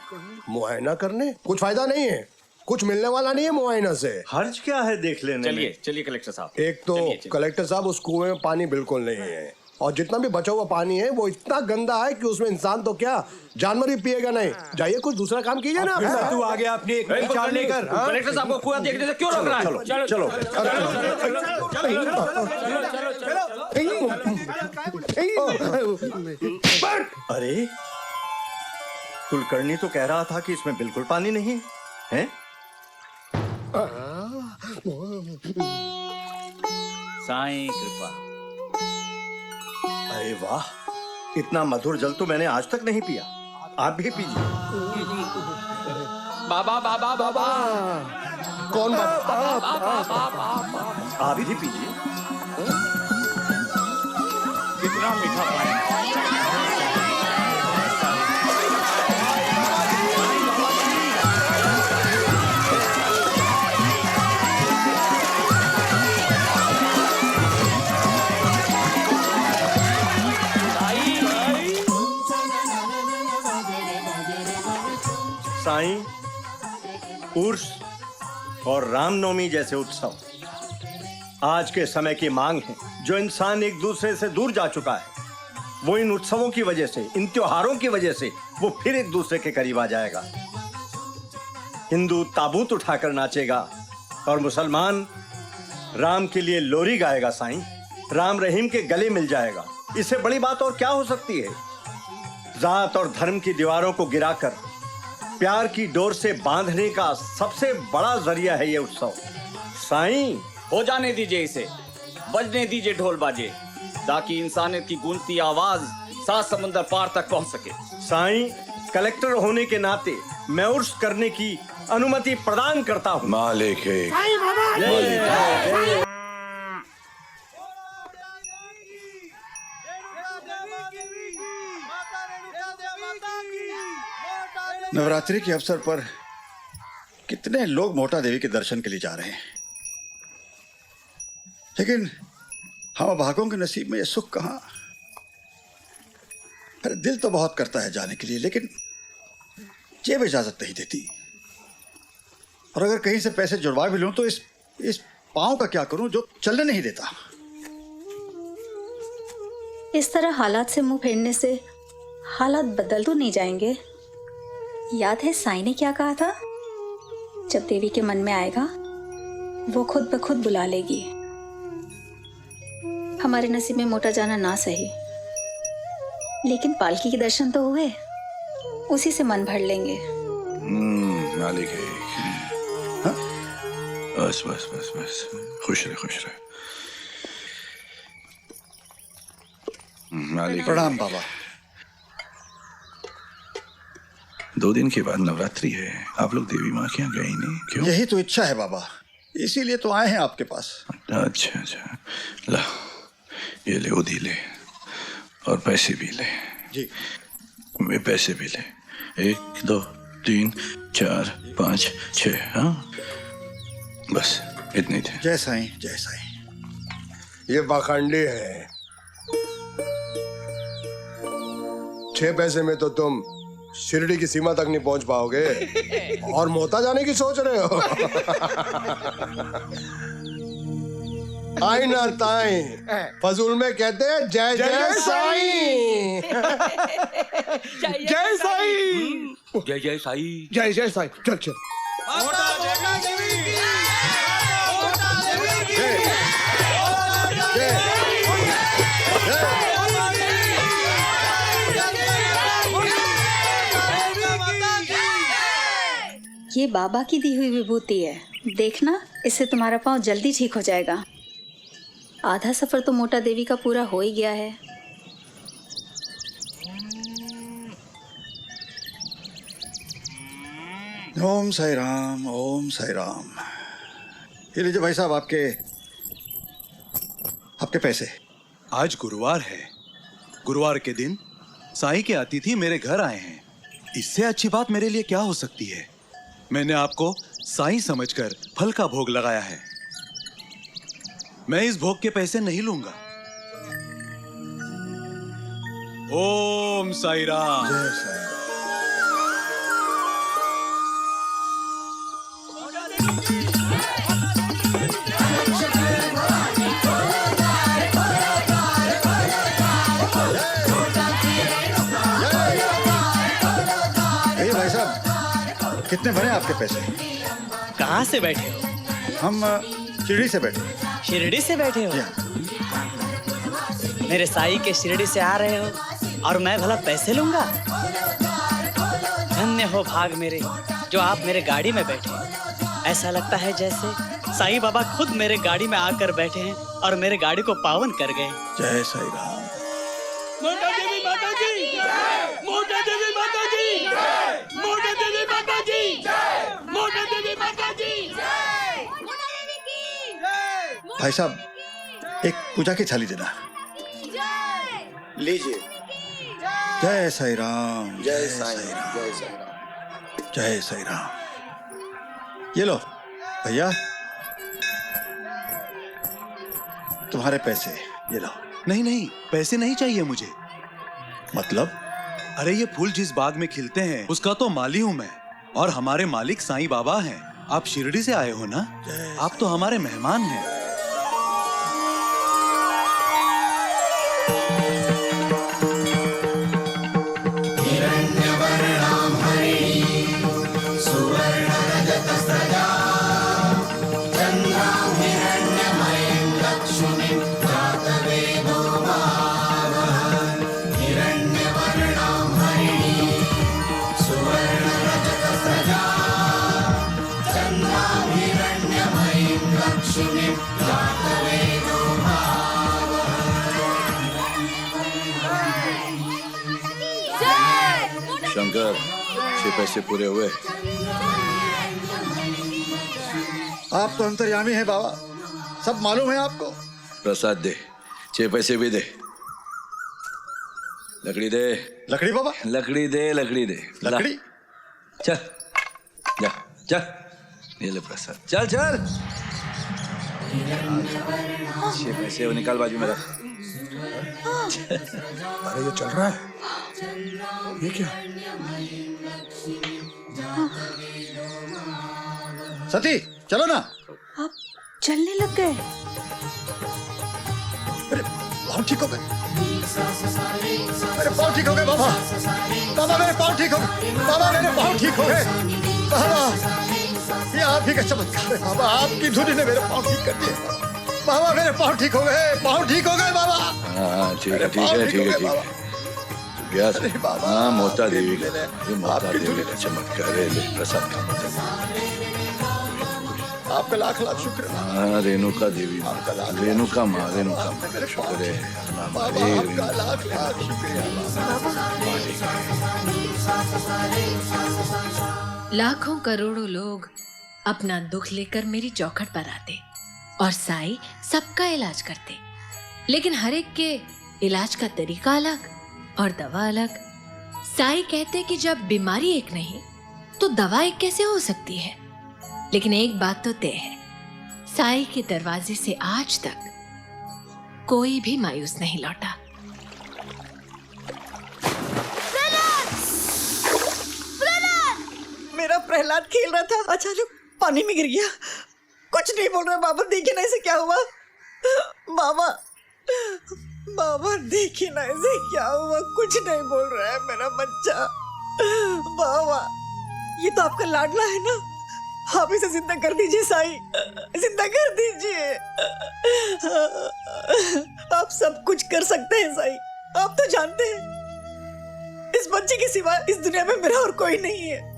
मुआयना करने? कुछ फायदा नहीं है, कुछ मिलने वाला नहीं है मुआयना से।
हर्ज क्या है देख लेने में।
चलिए कलेक्टर साहब।
एक तो कलेक्टर साहब उस कुएं में पानी बिल्कुल नहीं है, और जितना भी बचा हुआ पानी है वो इतना गंदा है कि उसमें इंसान तो क्या जानवर भी पिएगा नहीं। जाइए कुछ दूसरा काम कीजिए ना।
तू आगे अपनी एक विचार लेकर।
कलेक्टर साहब को कुआं देखने से क्यों रोक रहा है?
चलो। अरे कुलकर्णी तो कह रहा था कि इसमें बिल्कुल पानी नहीं है।
साईं कृपा।
अरे वाह, इतना मधुर जल तो मैंने आज तक नहीं पिया। आप भी पीजिए।
बाबा बाबा बाबा।
कौन बाबा?
आप भी पीजिए।
कितना मीठा पानी।
साईं, उर्स और रामनवमी जैसे उत्सव आज के समय की मांग है। जो इंसान एक दूसरे से दूर जा चुका है, वो इन उत्सवों की वजह से, इन त्योहारों की वजह से वो फिर एक दूसरे के करीब आ जाएगा। हिंदू ताबूत उठाकर नाचेगा और मुसलमान राम के लिए लोरी गाएगा। साईं, राम रहीम के गले मिल जाएगा। इससे बड़ी बात और क्या हो सकती है? जात और धर्म की दीवारों को गिराकर
प्यार की डोर से बांधने का सबसे बड़ा जरिया है ये उत्सव। साईं,
हो जाने दीजिए इसे, बजने दीजिए ढोल बाजे, ताकि इंसानियत की गूंजती आवाज 7 समंदर पार तक पहुंच सके।
साईं, कलेक्टर होने के नाते मैं उर्स करने की अनुमति प्रदान करता हूँ।
मालिक है।
नवरात्रि के अवसर पर कितने लोग मोटा देवी के दर्शन के लिए जा रहे हैं, लेकिन हम अभागों के नसीब में यह सुख कहाँ। अरे दिल तो बहुत करता है जाने के लिए, लेकिन जेब इजाजत नहीं देती। और अगर कहीं से पैसे जुड़वा भी लूं तो इस पांव का क्या करूं जो चलने नहीं देता।
इस तरह हालात से मुंह फेरने से हालात बदल तो नहीं जाएंगे। याद है साईं ने क्या कहा था? जब देवी के मन में आएगा वो खुद ब खुद बुला लेगी। हमारे नसीब में मोटा जाना ना सही, लेकिन पालकी के दर्शन तो हुए, उसी से मन भर लेंगे।
मालिक है। हाँ? बस बस बस बस, खुश रहे खुश रहे। मालिक।
प्रणाम बाबा।
2 दिन के बाद नवरात्रि है, आप लोग देवी माँ के यहाँ गए नहीं? क्यों?
यही तो इच्छा है बाबा, इसीलिए तो आए हैं आपके पास।
अच्छा अच्छा, ला ये ले, उधी ले, और पैसे भी ले।
जी।
वे पैसे भी ले, 1 2 3 4 5 6। हाँ बस इतने थे।
जय साईं जय साईं।
ये पाखंडी है। 6 पैसे में तो तुम शिरडी की सीमा तक नहीं पहुंच पाओगे, और मोता जाने की सोच रहे हो। आई ना ताई, फजूल में कहते हैं जय जय साईं।
जय साईं। जय जय साईं।
जय जय साईं। चल चल।
ये बाबा की दी हुई विभूति है, देखना इससे तुम्हारा पाँव जल्दी ठीक हो जाएगा। आधा सफर तो मोटा देवी का पूरा हो ही गया है।
ओम साई राम, ओम साई राम। ये लीजिए भाई साहब आपके पैसे।
आज गुरुवार है, गुरुवार के दिन साईं के अतिथि मेरे घर आए हैं। इससे अच्छी बात मेरे लिए क्या हो सकती है। मैंने आपको साईं समझकर फल का भोग लगाया है। मैं इस भोग के पैसे नहीं लूंगा। ओम साई राम।
जय साईं। भाई साहब कितने भरे आपके पैसे?
कहाँ से बैठे हो?
हम शिरडी से बैठे।
शिरडी से बैठे हो? मेरे साईं के शिरडी से आ रहे हो और मैं भला पैसे लूंगा? धन्य हो भाग मेरे जो आप मेरे गाड़ी में बैठे। ऐसा लगता है जैसे साईं बाबा खुद मेरे गाड़ी में आकर बैठे हैं और मेरे गाड़ी को पावन कर गए।
जय साई राम।
मोटा देवी माता की जय, मोटा देवी माता की जय, मोटा देवी माता की जय, मोटा देवी माता की जय, मोटा देवी की जय।
भाई साहब एक पूजा की थाली देना। लीजिए। जय साई राम।
जय साई राम। जय साई राम।
जय साई राम। ये लो भैया तुम्हारे पैसे, ये लो।
नहीं नहीं, पैसे नहीं चाहिए मुझे।
मतलब?
अरे ये फूल जिस बाग में खिलते हैं उसका तो माली हूँ मैं, और हमारे मालिक साईं बाबा हैं। आप शिरडी से आए हो ना, आप तो हमारे मेहमान हैं।
लक्ष्मी जातवेदो
शंकर 6 पैसे पूरे हुए।
आप तो अंतर्यामी हैं बाबा, सब मालूम है आपको।
प्रसाद दे, 6 पैसे भी दे। लकड़ी दे।
लकड़ी बाबा?
लकड़ी दे, लकड़ी दे।
लकड़ी?
चल जा, चल ये ले प्रसाद, चल चल। 6 पैसे वो निकाल, बाजू में रख।
अरे ये चल रहा है, ये क्या?
सती चलो ना।
आप चलने लग गए?
अरे पाँव ठीक हो गए, मेरे पाँव ठीक हो गए बाबा। बाबा मेरे पाँव ठीक हो गए, बाबा मेरे पाँव ठीक हो गए। बाबा ये आप ही का चमत्कार है बाबा, आपकी धुनी ने मेरे पाँव ठीक कर दिए बाबा। मेरे पाँव ठीक हो गए, पाँव ठीक हो गए बाबा।
हाँ ठीक है, ठीक है, ठीक है, ठीक है। गया था। हाँ मोता देवी का, ये मोता देवी का चमत्कार है। ले प्रसाद का।
आपका लाख लाख शुक्र।
हाँ रेणुका देवी, रेणुका माँ, रेणुका माँ शुक्र है।
बाबा आपका लाख लाख शुक्रिया।
लाखों करोड़ों लोग अपना दुख लेकर मेरी चौखट पर आते और साई सबका इलाज करते, लेकिन हर एक के इलाज का तरीका अलग और दवा अलग। साई कहते कि जब बीमारी एक नहीं तो दवा एक कैसे हो सकती है। लेकिन एक बात तो तय है, साई के दरवाजे से आज तक कोई भी मायूस नहीं लौटा।
मेरा प्रहलाद खेल रहा था, अचानक पानी में गिर गया। कुछ नहीं बोल रहा बाबा, देखिए ना इसे क्या हुआ। बाबा बाबा देखिए ना इसे क्या हुआ, कुछ नहीं बोल रहा है मेरा बच्चा। बाबा ये तो आपका लाडला है ना, आप इसे जिंदा कर दीजिए साईं, जिंदा कर दीजिए। आप सब कुछ कर सकते हैं साईं, आप तो जानते हैं इस बच्चे के सिवा इस दुनिया में मेरा और कोई नहीं है।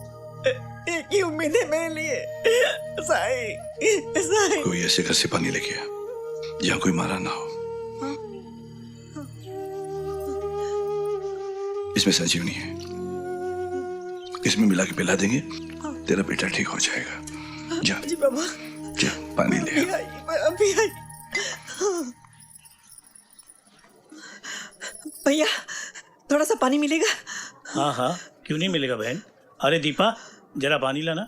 एक ही उम्मीद है मेरे लिए साईं, साईं।
कोई ऐसे का सिपा नहीं लेके जहाँ कोई मारा ना हो। इसमें संजीवनी है, इसमें मिला के पिला देंगे, तेरा बेटा ठीक हो जाएगा। जा
जी बाबा,
जा पानी ले।
अभी आई। भैया थोड़ा सा पानी मिलेगा?
हाँ हाँ क्यों नहीं मिलेगा बहन। अरे दीपा जरा पानी लाना।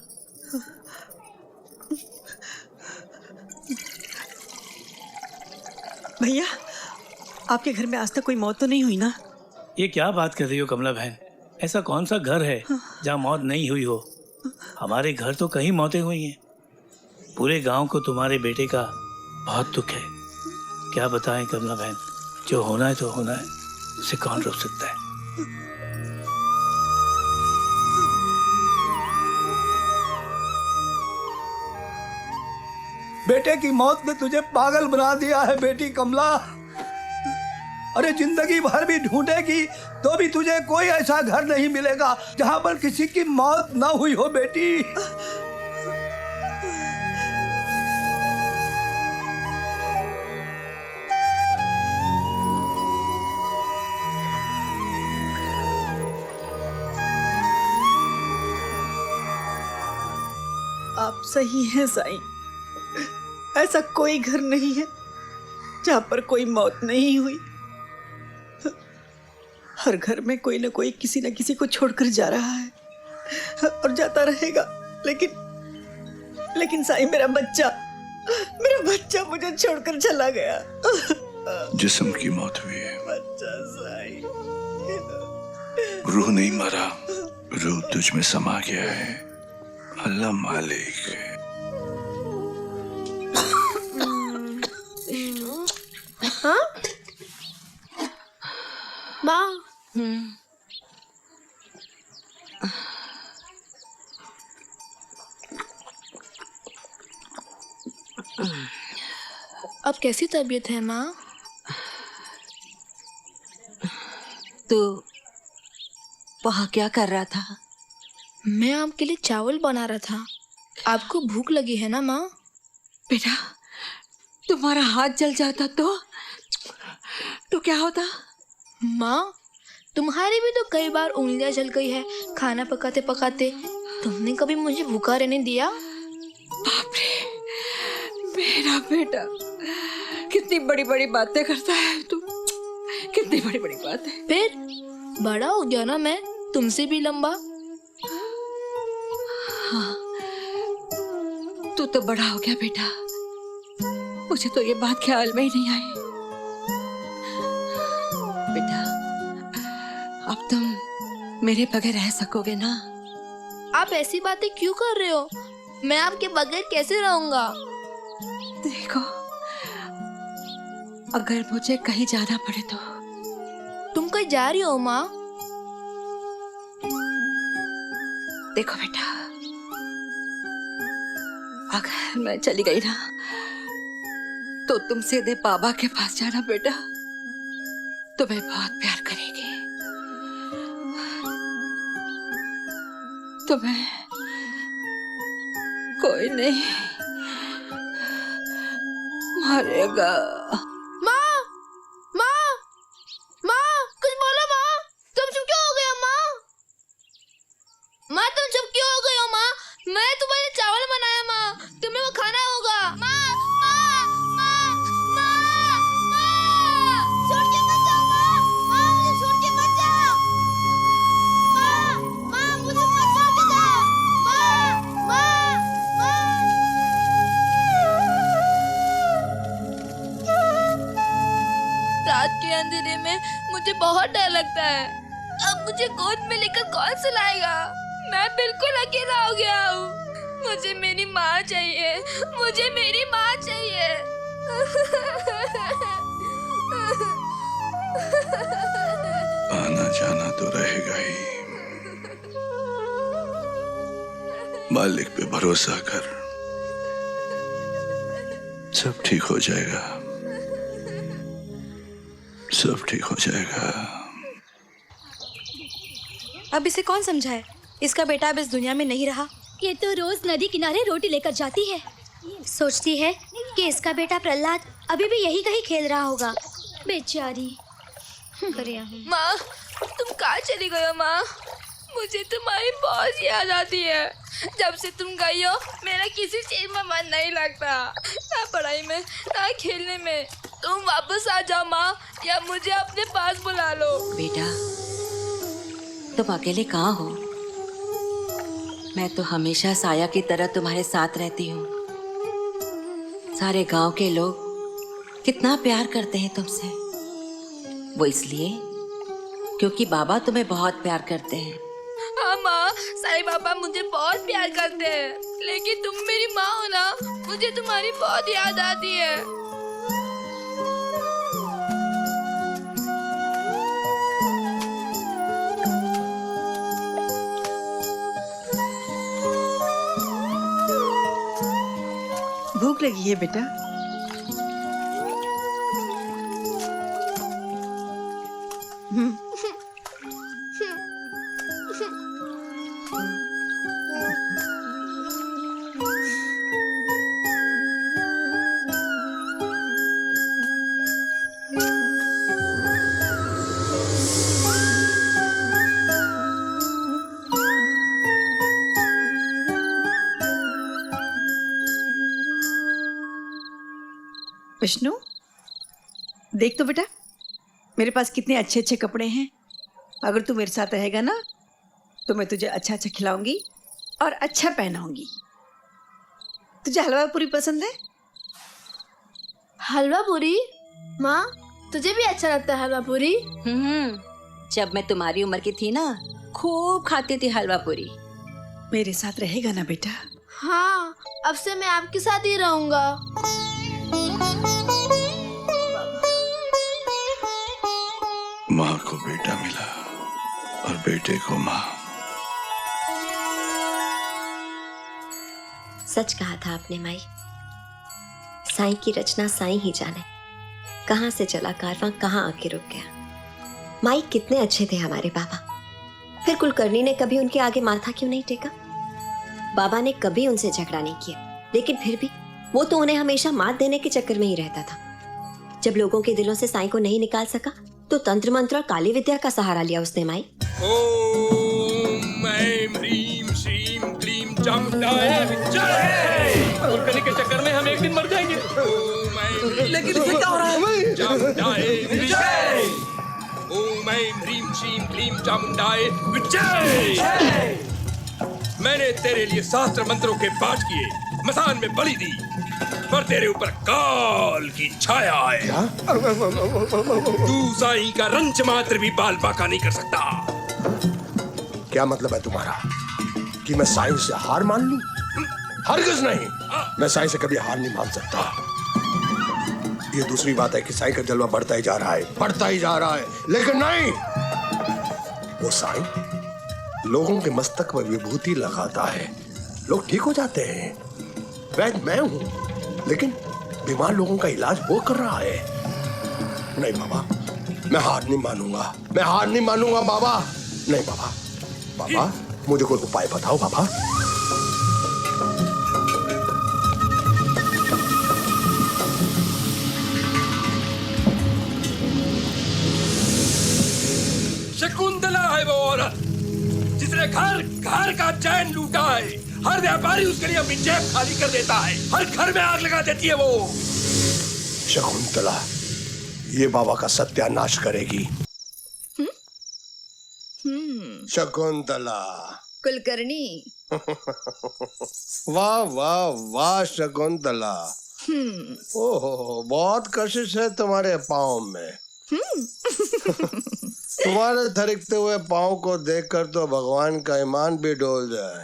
भैया आपके घर में आज तक कोई मौत तो नहीं हुई ना?
ये क्या बात कर रही हो कमला बहन, ऐसा कौन सा घर है जहाँ मौत नहीं हुई हो। हमारे घर तो कई मौतें हुई हैं। पूरे गांव को तुम्हारे बेटे का बहुत दुख है। क्या बताएं कमला बहन, जो होना है तो होना है, उसे कौन रोक सकता है।
बेटे की मौत ने तुझे पागल बना दिया है बेटी कमला। अरे जिंदगी भर भी ढूंढेगी तो भी तुझे कोई ऐसा घर नहीं मिलेगा जहां पर किसी की मौत ना हुई हो बेटी।
आप सही हैं साईं, ऐसा कोई घर नहीं है जहां पर कोई मौत नहीं हुई। हर घर में कोई ना कोई किसी न किसी को छोड़कर जा रहा है और जाता रहेगा। लेकिन साईं मेरा बच्चा मुझे छोड़कर चला गया।
जिस्म की मौत हुई है,
बच्चा साईं।
रूह नहीं मरा, रूह तुझ में समा गया है। अल्लाह मालिक।
हाँ माँ,
अब कैसी तबीयत है माँ?
तो वहाँ क्या कर रहा था?
मैं आपके लिए चावल बना रहा था। आपको भूख लगी है ना माँ?
बेटा तुम्हारा हाथ जल जाता तो क्या होता?
माँ, तुम्हारी भी तो कई बार उंगलियां जल गई है खाना पकाते पकाते। तुमने कभी मुझे भूखा रहने दिया?
बाप रे, मेरा बेटा कितनी बड़ी बड़ी बातें करता है तू, कितनी बड़ी बड़ी बातें।
फिर बड़ा हो गया ना मैं, तुमसे भी लंबा।
हाँ, तू तो बड़ा हो गया बेटा, मुझे तो ये बात ख्याल में ही नहीं आई। बेटा अब तुम मेरे बगैर रह सकोगे ना?
आप ऐसी बातें क्यों कर रहे हो? मैं आपके बगैर कैसे रहूंगा?
देखो, अगर मुझे कहीं जाना पड़े तो।
तुम कहीं जा रही हो माँ?
देखो बेटा, अगर मैं चली गई ना तो तुम सीधे बाबा के पास जाना बेटा, तुम्हें बहुत प्यार करेगी, तुम्हें कोई नहीं मारेगा।
माँ, माँ, माँ, कुछ बोलो माँ। तुम चुप क्यों हो गए हो माँ? माँ तुम चुप क्यों हो गए हो माँ? मैं तुम्हारे चावल बनाया माँ, तुम्हें वो खाना होगा। माँ, माँ, माँ, माँ, माँ, छोड़ के मत जाओ माँ, माँ मुझे छोड़ के मत जाओ। माँ, माँ मुझे मत छोड़ के जाओ। माँ, माँ, माँ। रात के अंधेरे में मुझे बहुत डर लगता है। अब मुझे गोद में लेकर कौन सुलाएगा? मैं बिल्कुल अकेला हो गया हूँ। मुझे मेरी माँ चाहिए, मुझे मेरी माँ चाहिए।
आना जाना तो रहेगा ही। मालिक पे भरोसा कर, सब ठीक हो जाएगा, सब ठीक हो जाएगा।
अब इसे कौन समझाए? इसका बेटा अब इस दुनिया में नहीं रहा।
ये तो रोज नदी किनारे रोटी लेकर जाती है। सोचती है कि इसका बेटा प्रहलाद अभी भी यही कहीं खेल रहा होगा। बेचारी।
माँ, तुम कहाँ चली गई हो माँ? मुझे तुम्हारी बहुत याद आती है। जब से तुम गई हो मेरा किसी चीज में मन नहीं लगता, ना पढ़ाई में ना खेलने में। तुम वापस आ जाओ माँ, या मुझे अपने पास बुला लो।
बेटा तुम अकेले कहाँ हो? मैं तो हमेशा साया की तरह तुम्हारे साथ रहती हूँ। सारे गांव के लोग कितना प्यार करते हैं तुमसे। वो इसलिए क्योंकि बाबा तुम्हें बहुत प्यार करते हैं।
हाँ माँ, साईं बाबा मुझे बहुत प्यार करते हैं, लेकिन तुम मेरी माँ हो ना, मुझे तुम्हारी बहुत याद आती है।
भूख लगी है बेटा? विष्णु, देख तो बेटा, मेरे पास कितने अच्छे अच्छे कपड़े हैं। अगर तू मेरे साथ रहेगा ना तो मैं तुझे अच्छा अच्छा खिलाऊंगी और अच्छा पहनाऊंगी। तुझे हलवा पूरी पसंद है?
हलवा पूरी? माँ, तुझे भी अच्छा लगता है हलवा पूरी?
जब मैं तुम्हारी उम्र की थी ना, खूब खाती थी हलवा पूरी।
मेरे साथ रहेगा ना बेटा?
हाँ, अब से मैं आपके साथ ही रहूंगा।
माँ को बेटा मिला और बेटे को माँ।
सच कहा था आपने माई। साईं की रचना साईं ही जाने। कहाँ से चला कारवां, कहाँ आके रुक गया। माई कितने अच्छे थे हमारे बाबा। फिर कुलकर्णी ने कभी उनके आगे माथा क्यों नहीं टेका? बाबा ने कभी उनसे झगड़ा नहीं किया, लेकिन फिर भी वो तो उन्हें हमेशा मात देने के चक्कर में ही रहता था। जब लोगों के दिलों से साईं को नहीं निकाल सका तो तंत्र मंत्र और काली विद्या का सहारा लिया उसने माई।
ओम ऐं ह्रीं श्रीं क्लीं चामुंडाय विद्महे। कुलकर्णी के चक्कर में हम एक दिन मर जाएंगे।
लेकिन इसे क्या हो रहा है?
चामुंडाय विजय। ओम ऐं ह्रीं श्रीं क्लीं चामुंडाय विजय। मैंने तेरे लिए शास्त्र मंत्रों के पाठ किए, मसान में बलि दी, पर तेरे ऊपर काल की छाया है। तू साईं का रंच मात्र भी बाल बाका नहीं कर सकता।
क्या मतलब है तुम्हारा कि मैं साईं से हार मान लूं? हरगिज नहीं, मैं साईं से कभी हार नहीं मान सकता। ये दूसरी बात है कि साईं का जलवा बढ़ता ही जा रहा है, बढ़ता ही जा रहा है, लेकिन नहीं, वो साईं लोगों के मस्तक पर विभूति लगाता है, लोग ठीक हो जाते हैं। वैद्य मैं हूं, लेकिन बीमार लोगों का इलाज वो कर रहा है। नहीं बाबा, मैं हार नहीं मानूंगा, मैं हार नहीं मानूंगा बाबा। नहीं बाबा, बाबा मुझे कोई उपाय बताओ बाबा।
शकुंतला है वो औरत जिसने घर घर का चैन लूटा है। हर व्यापारी उसके लिए अपनी जेब खाली कर देता है, हर घर में आग लगा देती है वो।
शकुंतला ये बाबा का सत्यानाश करेगी। शकुंतला।
कुलकर्णी।
वाह वाह वाह शकुंतला। ओहो, बहुत कशिश है तुम्हारे पाँव में। तुम्हारे थरकते हुए पाँव को देखकर तो भगवान का ईमान भी डोल जाए।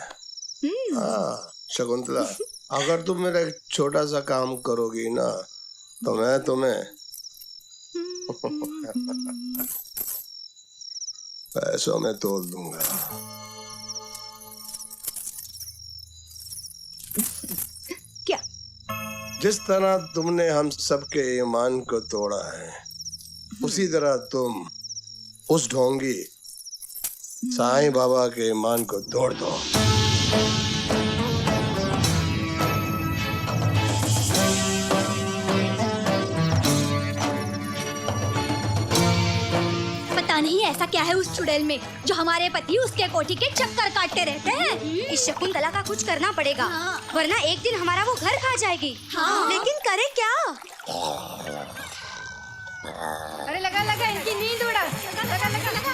हाँ शकुंतला, अगर तुम मेरा एक छोटा सा काम करोगी ना तो मैं तुम्हें पैसों में तोल दूंगा।
क्या?
जिस तरह तुमने हम सबके ईमान को तोड़ा है, उसी तरह तुम उस ढोंगी साईं बाबा के ईमान को तोड़ दो।
पता नहीं ऐसा क्या है उस चुड़ैल में जो हमारे पति उसके कोठी के चक्कर काटते रहते हैं। इस शकुंतला का कुछ करना पड़ेगा, वरना एक दिन हमारा वो घर खा जाएगी। लेकिन करे क्या?
अरे लगा लगा इनकी नींद उड़ा। लगा लगा लगा।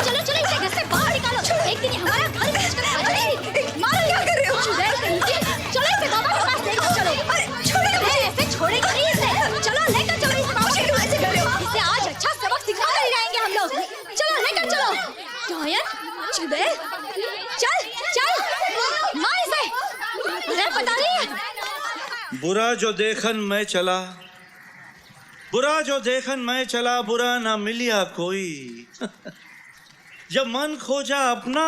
चलो चलो इसे घर से बाहर निकालो। एक दिन ये हमारा घर बेच कर खा जाएगी। मारो, क्या कर रहे हो? चुड़ैल कहीं की। चलो इसे बाबा के पास लेकर चलो। अरे छोड़ो मुझे, ऐसे छोड़ेगी नहीं इसे। चलो लेकर चलो इसे बाबा के पास। इसे आज अच्छा सबक सिखा कर ही रहेंगे हम लोग। चलो लेकर चलो। गायन, चुड़ैल, चल चल मार इसे। तुझे पता नहीं है?
बुरा जो देखन मैं चला, बुरा जो देखन मैं चला, बुरा ना मिलिया कोई। जब मन खोजा अपना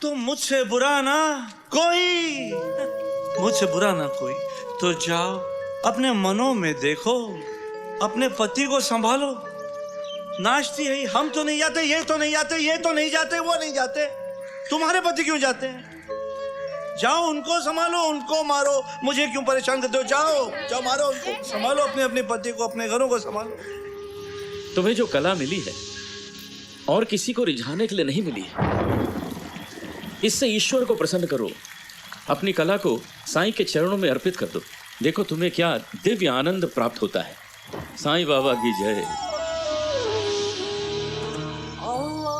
तो मुझसे बुरा ना कोई, मुझसे बुरा ना कोई। तो जाओ अपने मनों में देखो, अपने पति को संभालो। नाचती है, हम तो नहीं जाते, ये तो नहीं जाते, ये तो नहीं जाते, वो नहीं जाते, तुम्हारे पति क्यों जाते हैं? जाओ उनको संभालो, उनको मारो, मुझे क्यों परेशान करते हो? जाओ जाओ मारो उनको, संभालो अपने अपने पति को, अपने घरों को संभालो।
तुम्हें जो कला मिली है और किसी को रिझाने के लिए नहीं मिली है, इससे ईश्वर को प्रसन्न करो। अपनी कला को साईं के चरणों में अर्पित कर दो। देखो तुम्हें क्या दिव्य आनंद प्राप्त होता है। साईं बाबा की जय।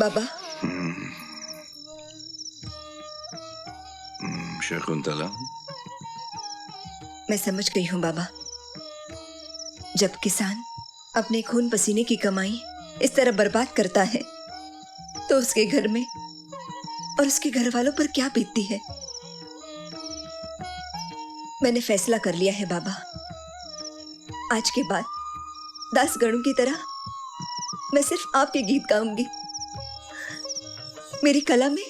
बाबा,
शकुंतला,
मैं समझ गई हूँ बाबा। जब किसान अपने खून पसीने की कमाई इस तरह बर्बाद करता है तो उसके घर में और उसके घर वालों पर क्या बीतती है। मैंने फैसला कर लिया है बाबा, आज के बाद दास गणों की तरह मैं सिर्फ आपके गीत गाऊंगी। मेरी कला में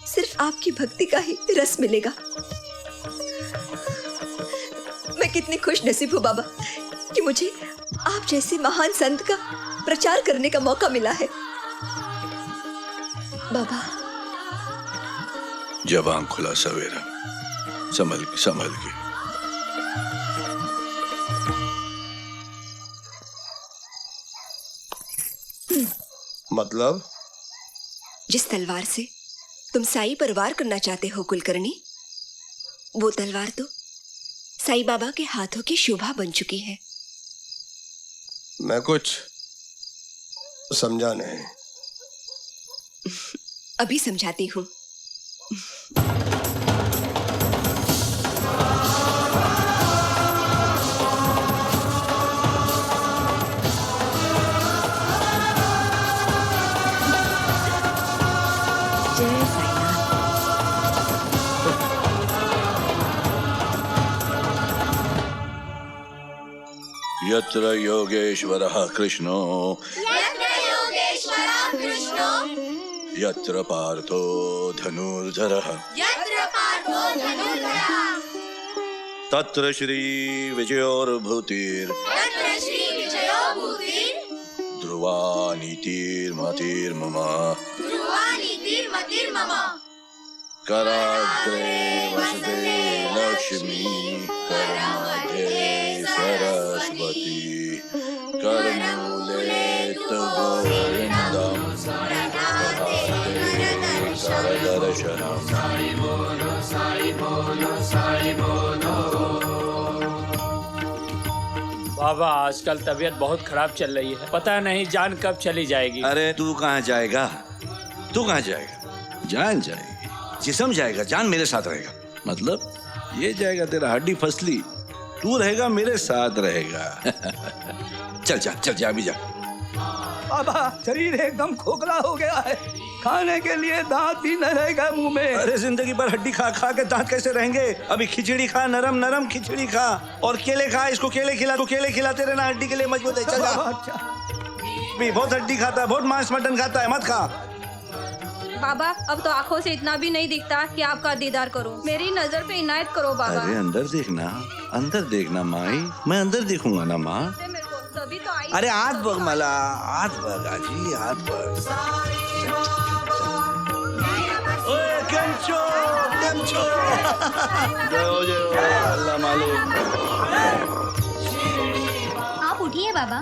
सिर्फ आपकी भक्ति का ही रस मिलेगा। मैं कितनी खुश नसीब हूँ बाबा कि मुझे आप जैसे महान संत का प्रचार करने का मौका मिला है। बाबा,
जब आंख खुला सवेरा, संभल के संभल के।
मतलब?
जिस तलवार से तुम साई पर वार करना चाहते हो कुलकर्णी, वो तलवार तो साई बाबा के हाथों की शोभा बन चुकी है।
मैं कुछ समझा नहीं।
अभी समझाती हूँ। जय
यत्र योगेश्वरः कृष्णो यत्र पार्थो धनुर्धरः तत्र श्री विजयोर्भूतिर् ध्रुवा नीतिर्मतिर्मम कराग्रे वसते लक्ष्मी करमध्ये सरस्वती करमूले गोविन्दं
बाबा आजकल तबीयत बहुत खराब चल रही है, पता नहीं जान कब चली जाएगी।
अरे तू कहाँ जाएगा? तू कहाँ जाएगा?
जान जाएगी,
जिस्म जाएगा, जान मेरे साथ रहेगा।
मतलब ये जाएगा तेरा हड्डी फसली, तू रहेगा मेरे साथ रहेगा।
चल जा, चल जा, अभी जा।
बाबा शरीर एकदम खोखला हो गया है, खाने के लिए दांत भी न रहेगा मुंह में।
अरे जिंदगी भर हड्डी खा खा के दांत कैसे रहेंगे? अभी खिचड़ी खा, नरम नरम खिचड़ी खा, और केले खा। इसको केले खिला, तो केले खिलाते रहना, हड्डी के लिए मजबूत है। चल जा। भी बहुत हड्डी खाता है, बहुत मांस मटन खाता है, मत खा।
बाबा अब तो आंखों से इतना भी नहीं दिखता कि आपका दीदार करूं। मेरी नजर पे इनायत करो बाबा।
अरे अंदर देखना माई, मैं अंदर देखूंगा ना माँ।
तभी तो आई।
अरे हाथ बघ मला, हाथ बघ आजी, हाथ बघ। ओए कंचो, कंचो।
अल्लाह मालिक।
आप उठिए बाबा,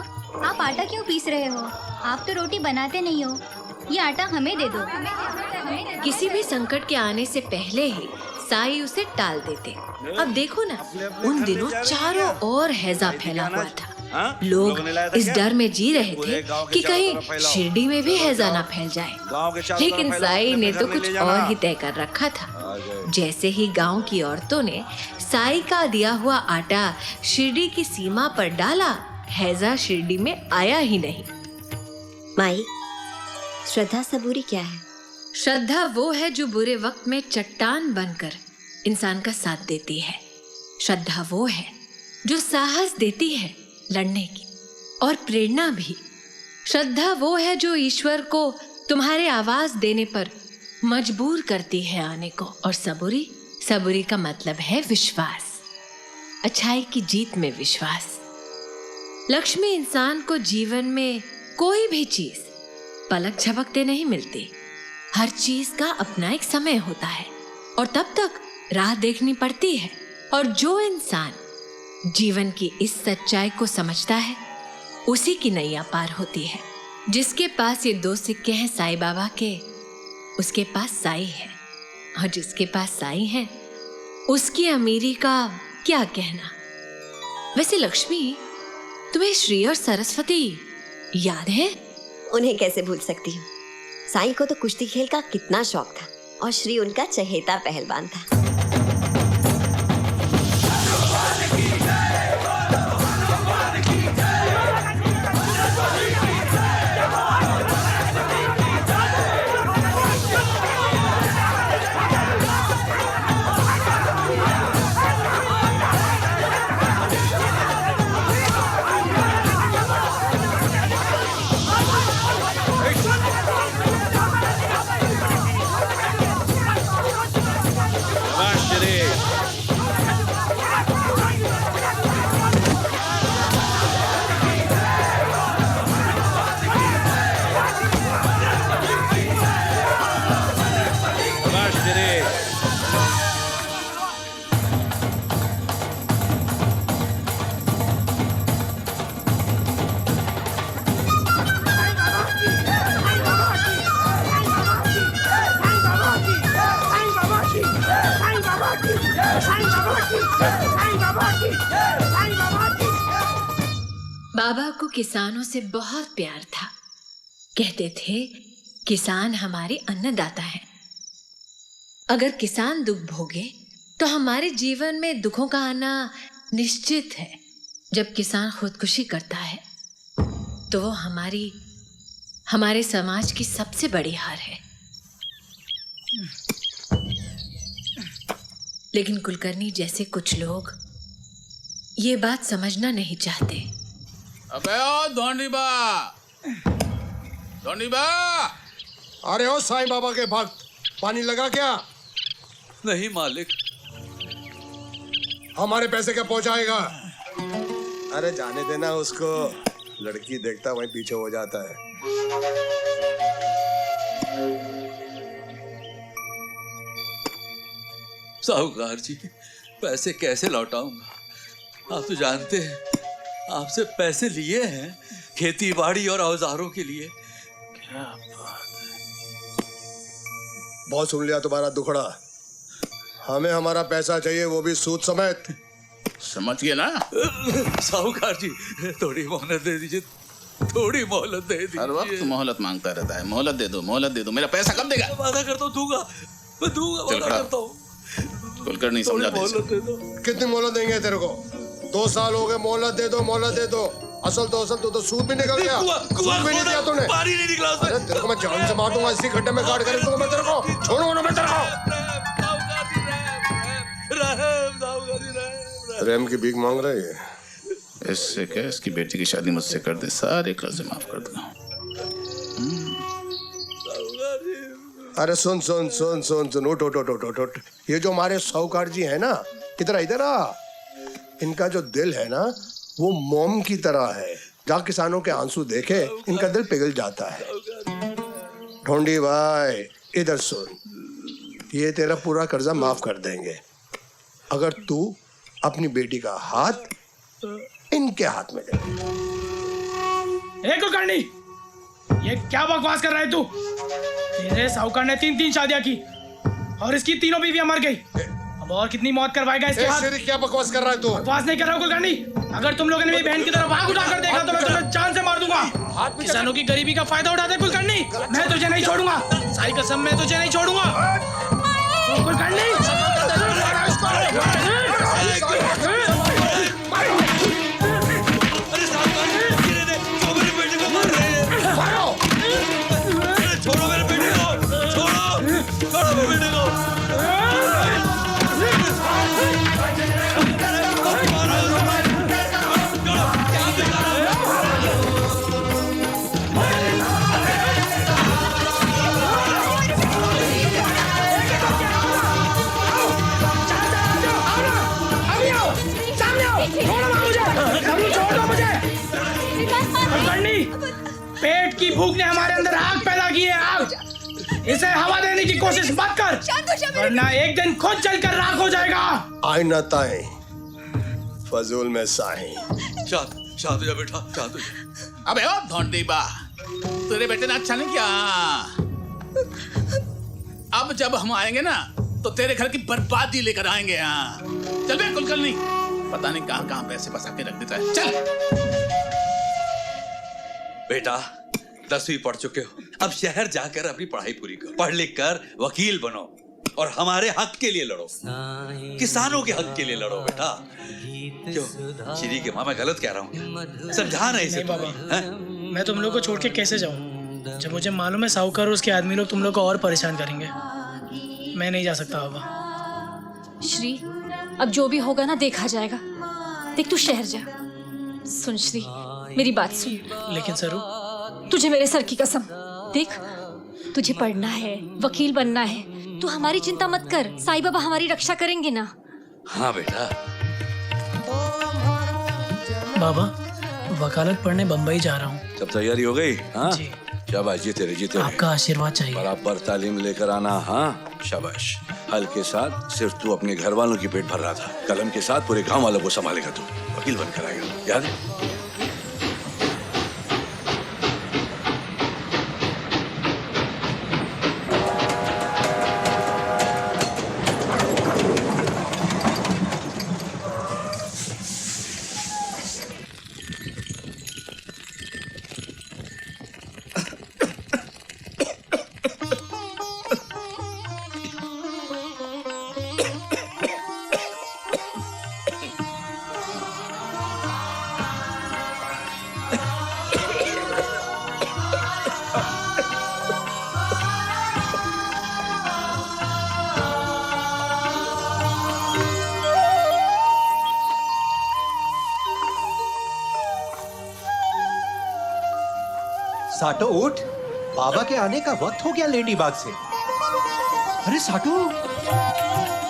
आप आटा क्यों पीस रहे हो? आप तो रोटी बनाते नहीं हो, ये आटा हमें दे दो।
किसी भी संकट के आने से पहले ही साई उसे टाल देते। अब देखो ना, उन दिनों चारों ओर हैजा फैला हुआ था। लोग इस डर में जी रहे थे कि कहीं शिरडी में भी हैजा ना फैल जाए। लेकिन साई ने तो कुछ और ही तय कर रखा था। जैसे ही गांव की औरतों ने साई का दिया हुआ आटा शिरडी की सीमा पर डाला, हैजा शिरडी में आया ही नहीं।
माई, श्रद्धा सबूरी क्या है?
श्रद्धा वो है जो बुरे वक्त में चट्टान बनकर इंसान का साथ देती है। श्रद्धा वो है जो साहस देती है लड़ने की, और प्रेरणा भी। श्रद्धा वो है जो ईश्वर को तुम्हारे आवाज देने पर मजबूर करती है आने को। और सबूरी का मतलब है विश्वास, अच्छाई की जीत में विश्वास। लक्ष्मी इंसान को जीवन में कोई भी चीज पलक झपकते नहीं मिलती। हर चीज का अपना एक समय होता है और तब तक राह देखनी पड़ती है। और जो इंसान जीवन की इस सच्चाई को समझता है, उसी की नैया पार होती है। जिसके पास ये 2 सिक्के हैं साईं बाबा के, उसके पास साई है, और जिसके पास साई है, उसकी अमीरी का क्या कहना। वैसे लक्ष्मी, तुम्हें श्री और सरस्वती याद है?
उन्हें कैसे भूल सकती हूँ। साईं को तो कुश्ती खेल का कितना शौक था, और श्री उनका चहेता पहलवान था।
बाबा को किसानों से बहुत प्यार था। कहते थे किसान हमारे अन्नदाता हैं। अगर किसान दुख भोगे तो हमारे जीवन में दुखों का आना निश्चित है। जब किसान खुदकुशी करता है तो वो हमारे समाज की सबसे बड़ी हार है। लेकिन कुलकर्णी जैसे कुछ लोग ये बात समझना नहीं चाहते।
अबे ओ धोनीबा, धोनीबा!
अरे ओ साईं बाबा के भक्त, पानी लगा क्या?
नहीं मालिक।
हमारे पैसे क्या पहुंचाएगा? अरे जाने देना उसको, लड़की देखता वहीं पीछे हो जाता है।
साहूकार जी, पैसे कैसे लौटाऊंगा? आप तो जानते हैं आपसे पैसे लिए हैं खेती बाड़ी और औजारों के लिए।
क्या बात है। बहुत सुन लिया तुम्हारा दुखड़ा। हमें हमारा पैसा चाहिए, वो भी सूद समेत।
समझ गए ना?
साहूकार जी थोड़ी मोहलत दे दीजिए, थोड़ी मोहलत दे दीजिए।
हर वक्त मोहलत मांगता रहता है। मोहलत दे दो, मोहलत दे दो। मेरा पैसा कब देगा?
वादा करता हूँ दूंगा, मैं दूंगा, वादा करता हूँ।
कुलकर्णी समझा दे।
कितनी मोहलत देंगे तेरे को? 2 साल हो गए, मोहलत दे दो, मोहलत दे दो। असल तो सूद भी निकल गया। सूद भी नहीं दिया तूने।
पानी नहीं निकला।
अरे तेरे को मैं जान से मार दूंगा, इसी खड्डे में गाड़ कर दूंगा मैं तेरे को। छोड़ूंगा ना मैं तेरे को। प्रेम की भीख मांग रही है।
इससे क्या, इसकी बेटी की शादी मुझसे कर दे, सारे कर्जे माफ कर दूंगा।
अरे सुन सुन सुन सुन सुन, उठ उठ उठ उठ उठ। ये जो हमारे साहूकार जी है ना, इधर इधर आ। इनका जो दिल है ना, वो मोम की तरह है। जहाँ किसानों के आंसू देखे इनका दिल पिघल जाता है। ढोंडी भाई इधर सुन, ये तेरा पूरा कर्जा माफ कर देंगे अगर तू अपनी बेटी का हाथ इनके हाथ में दे।
कुलकर्णी, ये क्या बकवास कर रहा है तू? तेरे साहूकार ने 3 शादियां की और इसकी तीनों बीवियां मर गई। अब और कितनी मौत करवाएगा इसके हाथ?
क्या बकवास कर रहा है तू?
बकवास नहीं कर रहा हूँ कुलकर्णी। अगर तुम लोगों ने मेरी बहन की तरफ आग उठाकर देखा तो मैं तुम्हें जान से मार दूंगा। किसानों की गरीबी का फायदा उठाते कुलकर्णी, मैं तुझे नहीं छोड़ूंगा। साई कसम, मैं तुझे नहीं छोड़ूंगा कुलकर्णी।
छोड़ो मेरे बेटे को, छोड़ो मेरे बेटे को।
पेट की भूख ने हमारे अंदर आग पैदा की है, आग। इसे हवा देने की कोशिश मत कर, वरना एक दिन खुद जलकर राख हो जाएगा।
आईना ताई फजूल में साई।
शांत हो जा बेटा, शांत हो जा।
अबे ओ धोंडीबा, तेरे बेटे ने अच्छा नहीं किया। अब जब हम आएंगे ना तो तेरे घर की बर्बादी लेकर आएंगे। चल बे कुलकर्णी, पता नहीं कहां कहां पैसे फंसा के रख देता है। चल
बेटा, 10वीं पढ़ चुके हो, अब शहर जाकर अपनी पढ़ाई पूरी करो। पढ़ लिख कर वकील बनो,
और हमारे हक के लिए लड़ो, किसानों के हक के लिए लड़ो बेटा। क्यों श्री के माँ, मैं गलत कह रहा हूँ? समझा नहीं इसे
बाबा,
हैं?
मैं तुम लोग को छोड़ के कैसे जाऊं जब मुझे मालूम है साहूकार और उसके आदमी लोग तुम लोग को और परेशान करेंगे। मैं नहीं जा सकता बाबा।
श्री, अब जो भी होगा ना देखा जाएगा। देख तू शहर जा। सुन श्री, मेरी बात सुन।
लेकिन सरू,
तुझे मेरे सर की कसम, देख तुझे पढ़ना है, वकील बनना है, तू हमारी चिंता मत कर, साईं बाबा हमारी रक्षा करेंगे ना।
हाँ बेटा।
बाबा, वकालत पढ़ने बम्बई जा रहा हूँ।
सब तैयारी हो गई? हाँ शाबाश, जीते रहे जीते रहे।
आपका आशीर्वाद चाहिए।
बराबर तालीम लेकर आना। हाँ शाबाश। हल के साथ सिर्फ तू अपने घर वालों की पेट भर रहा था, कलम के साथ पूरे गांव वालों को संभालेगा तू, वकील बनकर आएगा, याद है?
साटो उठ, बाबा के आने का वक्त हो गया लेडी बाग से। अरे साटो,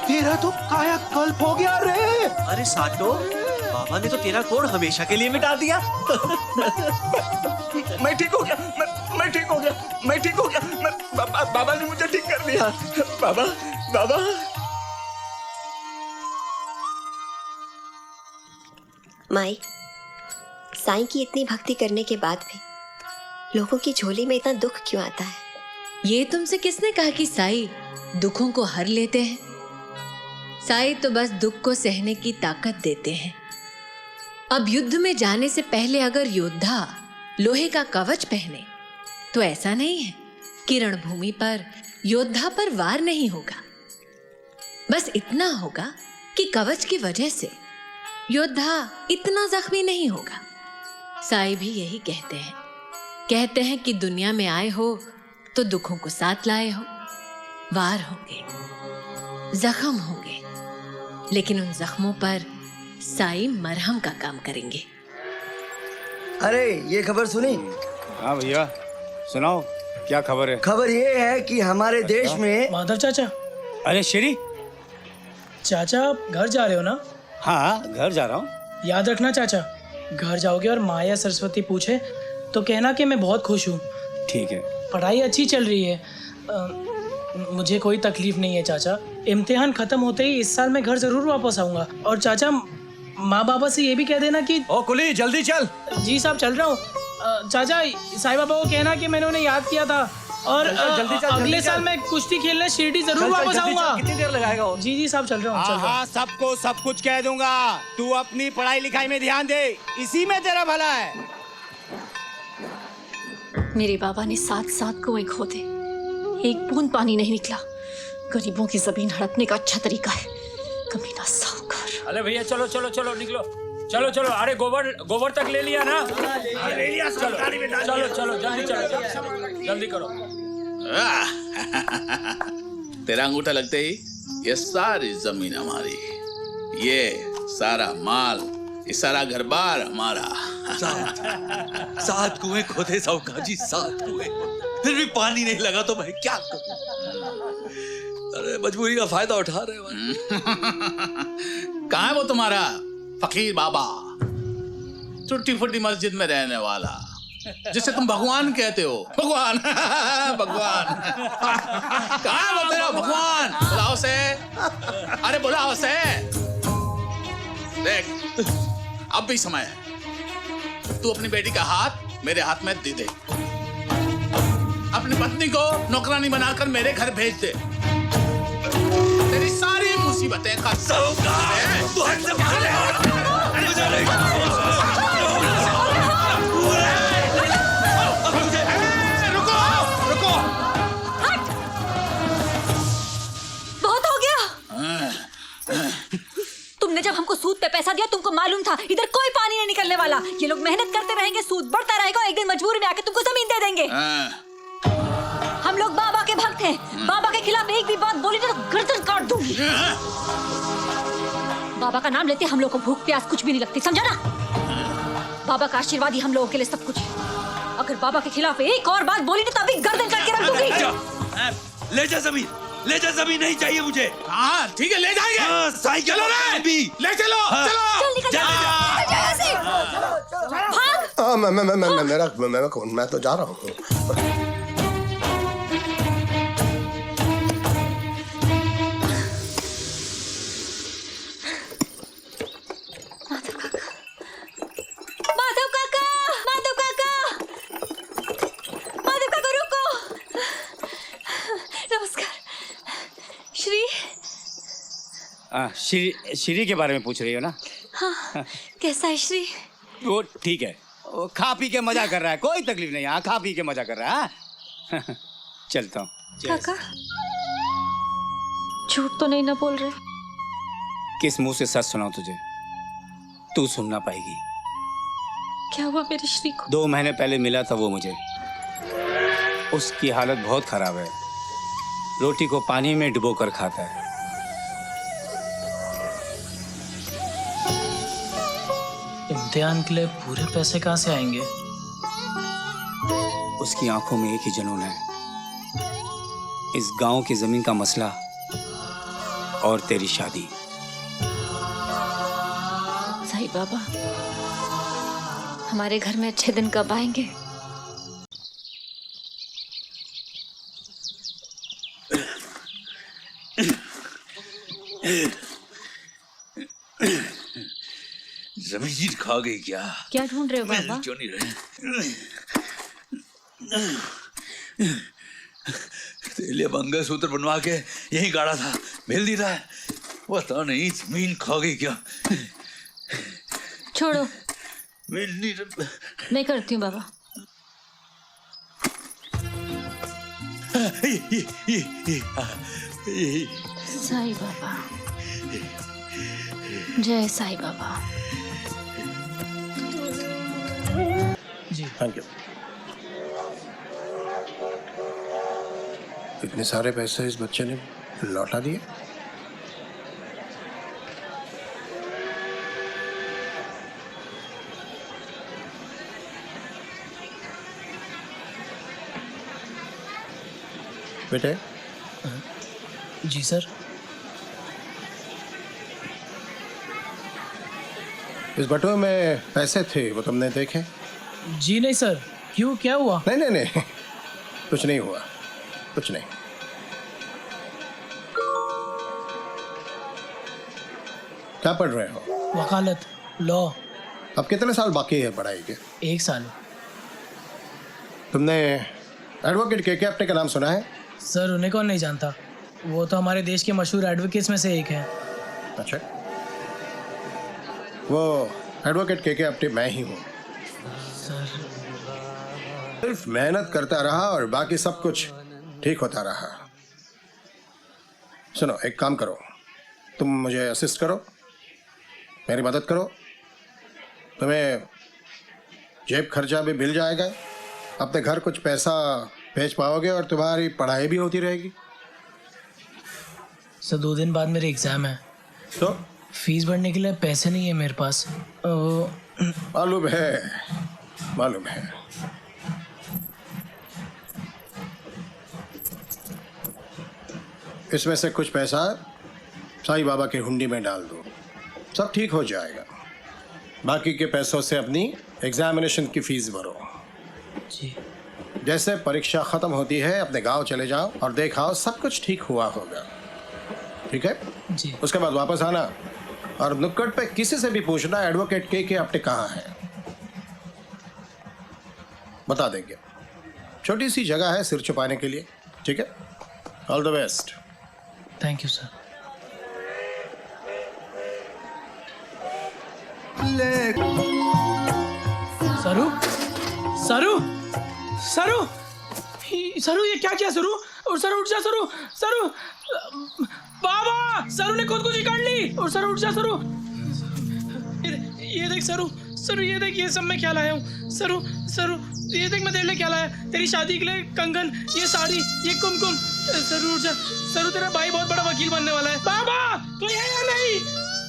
तेरा तो कायाकल्प हो गया रे।
अरे साटो, बाबा ने तो तेरा कोड हमेशा के लिए मिटा दिया।
मैं ठीक हो गया, मैं ठीक हो गया, मैं ठीक हो गया। बाबा ने मुझे ठीक कर दिया। बाबा, बाबा।
माई, साईं की इतनी भक्ति करने के बाद भी लोगों की झोली में इतना दुख क्यों आता है?
ये तुमसे किसने कहा कि साई दुखों को हर लेते हैं? साई तो बस दुख को सहने की ताकत देते हैं। अब युद्ध में जाने से पहले अगर योद्धा लोहे का कवच पहने तो ऐसा नहीं है कि रणभूमि पर योद्धा पर वार नहीं होगा। बस इतना होगा कि कवच की वजह से योद्धा इतना जख्मी नहीं होगा। साई भी यही कहते हैं कि दुनिया में आए हो तो दुखों को साथ लाए हो। वार होंगे, जख्म होंगे, लेकिन उन जख्मों पर साई मरहम का काम करेंगे।
अरे ये खबर सुनी?
हाँ भैया सुनाओ, क्या खबर है?
खबर ये है कि हमारे देश में
माधव चाचा।
अरे श्री
चाचा, आप घर जा रहे हो ना?
हाँ घर जा रहा हूँ।
याद रखना चाचा, घर जाओगे और माँ या सरस्वती पूछे तो कहना कि मैं बहुत खुश हूँ।
ठीक है।
पढ़ाई अच्छी चल रही है, मुझे कोई तकलीफ नहीं है चाचा। इम्तिहान खत्म होते ही इस साल मैं घर जरूर वापस आऊंगा। और चाचा, माँ बाबा से ये भी कह देना कि
ओ कुली जल्दी चल।
जी साहब चल रहा हूँ। चाचा, साईं बाबा को कहना कि मैंने उन्हें याद किया था और
जल्दी चल,
अगले
जल्दी
साल
चल।
मैं कुश्ती खेलने शिरडी जरूर
चल, चल,
वापस
जल्दी
आऊंगा।
चल, कितनी देर लगाएगा वो?
जी साहब चल रहा हूँ, चल रहा हूँ।
हाँ सबको सब कुछ कह दूंगा। तू अपनी पढ़ाई लिखाई में ध्यान दे, इसी में तेरा भला है।
मेरे बाबा ने 7 कुएं खोदे, एक बूंद पानी नहीं निकला। गरीबों की जमीन हड़पने का अच्छा तरीका है, कमीना साहूकार।
अरे भैया चलो चलो चलो निकलो, चलो चलो। अरे गोबर तक ले लिया ना?
ले लिया।
चलो चलो चलो जल्दी चलो, जल्दी करो।
तेरा अंगूठा लगते ही ये सारी जमीन हमारी, ये सारा माल, ये सारा घर बार हमारा।
7 कुएं खोदे साहूकार जी, 7 कुएं, फिर भी पानी नहीं लगा तो मैं क्या करूं? अरे मजबूरी का फायदा उठा रहे हो।
कहाँ है वो तुम्हारा फकीर बाबा, टूटी फूटी मस्जिद में रहने वाला, जिसे तुम भगवान कहते हो? भगवान भगवान कहाँ है वो तेरा भगवान? बुलाओ से, अरे बुलाओ से। देख अब भी समय है, तू अपनी बेटी का हाथ मेरे हाथ में दे दे, अपनी पत्नी को नौकरानी बनाकर मेरे घर भेज दे। तेरी सारी मुसीबतें का साहूकार है। तू हमसे भाग
सूद पे पैसा दिया, तुमको मालूम था इधर कोई पानी नहीं निकलने वाला। ये लोग मेहनत करते रहेंगे, सूद बढ़ता रहेगा, एक दिन मजबूरी में आके तुमको जमीन दे देंगे। हम लोग बाबा के भक्त हैं, बाबा के खिलाफ एक भी बात बोली तो गर्दन काट दूंगी। बाबा का नाम लेते हम लोग को भूख प्यास कुछ भी नहीं लगती, समझा ना? बाबा का आशीर्वाद ही हम लोगों के लिए सब कुछ है। अगर बाबा के खिलाफ एक और बात बोली तो तभी गर्दन काट के रख दूंगी।
ले जा जमीन, ले जा जमीन, नहीं चाहिए मुझे।
हाँ ठीक है, ले जाएंगे।
हाँ, साई
चलो रे, ले चलो, चलो।
चल निकल जा,
हाँ मैं तो जा रहा हूँ।
श्री के बारे में पूछ रही हो ना?
हाँ, कैसा है श्री?
वो ठीक है, वो खा पी के मजा कर रहा है, कोई तकलीफ नहीं। हाँ, खा पी के मजा कर रहा है। चलता हूँ।
काका, झूठ तो नहीं ना बोल रहे?
किस मुंह से सच सुनाऊं तुझे? तू सुन ना पाएगी।
क्या हुआ मेरे श्री को?
2 महीने पहले मिला था वो मुझे। उसकी हालत बहुत खराब है, रोटी को पानी में डुबो कर खाता है।
इम्तिहान के लिए पूरे पैसे कहाँ से आएंगे?
उसकी आंखों में एक ही जुनून है, इस गांव की जमीन का मसला और तेरी शादी।
साईं बाबा, हमारे घर में अच्छे दिन कब आएंगे?
जमीन खा गई क्या?
क्या ढूंढ रहे हो बाबा?
क्यों नहीं रहे? तेरे मंगलसूत्र बनवा के यही गाड़ा था, मिल नहीं रहा है। पता नहीं जमीन खा गई क्या?
छोड़ो,
मिल नहीं रहा।
मैं करती हूँ बाबा। साईं बाबा, जय साईं बाबा।
जी
थैंक यू। इतने सारे पैसे इस बच्चे ने लौटा दिए? बेटे।
जी सर।
इस बटुए में पैसे थे, वो तुमने देखे?
जी नहीं सर। क्यों, क्या हुआ?
नहीं कुछ नहीं हुआ, कुछ नहीं। क्या पढ़ रहे हो?
वकालत, लॉ।
अब कितने साल बाकी है पढ़ाई के?
1 साल।
तुमने एडवोकेट के अपने का नाम सुना है?
सर उन्हें कौन नहीं जानता, वो तो हमारे देश के मशहूर एडवोकेट्स में से एक है।
अच्छा, वो एडवोकेट के अपने मैं ही हूँ।
सर
सिर्फ मेहनत करता रहा और बाकी सब कुछ ठीक होता रहा। सुनो, एक काम करो, तुम मुझे असिस्ट करो, मेरी मदद करो, तुम्हें जेब खर्चा भी मिल जाएगा, अपने घर कुछ पैसा भेज पाओगे और तुम्हारी पढ़ाई भी होती रहेगी।
सर 2 दिन बाद मेरे एग्जाम है,
तो
फीस भरने के लिए पैसे नहीं है मेरे पास।
मालूम है। इसमें से कुछ पैसा साईं बाबा के हुंडी में डाल दो, सब ठीक हो जाएगा। बाकी के पैसों से अपनी एग्जामिनेशन की फीस भरो।
जी।
जैसे परीक्षा खत्म होती है अपने गांव चले जाओ और देखाओ सब कुछ ठीक हुआ होगा, ठीक है?
जी।
उसके बाद वापस आना और नुक्कड़ पे किसी से भी पूछना एडवोकेट के अपने कहाँ है, बता देंगे। छोटी सी जगह है सिर छुपाने के लिए, ठीक है? All the best.
Thank you sir. सरू, सरू, सरू, सरू, ये क्या किया सरू? और सरू उठ जा, सरू, सरू, बाबा, सरू ने खुदकुशी कर ली। और सरू उठ जा, सरू। ये देख सरू, सरू ये देख, ये सब मैं क्या लाया हूँ। सरू सरू ये देख मैं तेरे लिए क्या लाया, तेरी शादी के लिए कंगन, ये साड़ी, ये कुमकुम। सरू उठ जा, सरू तेरा भाई बहुत बड़ा वकील बनने वाला है। बाबा तू है या नहीं?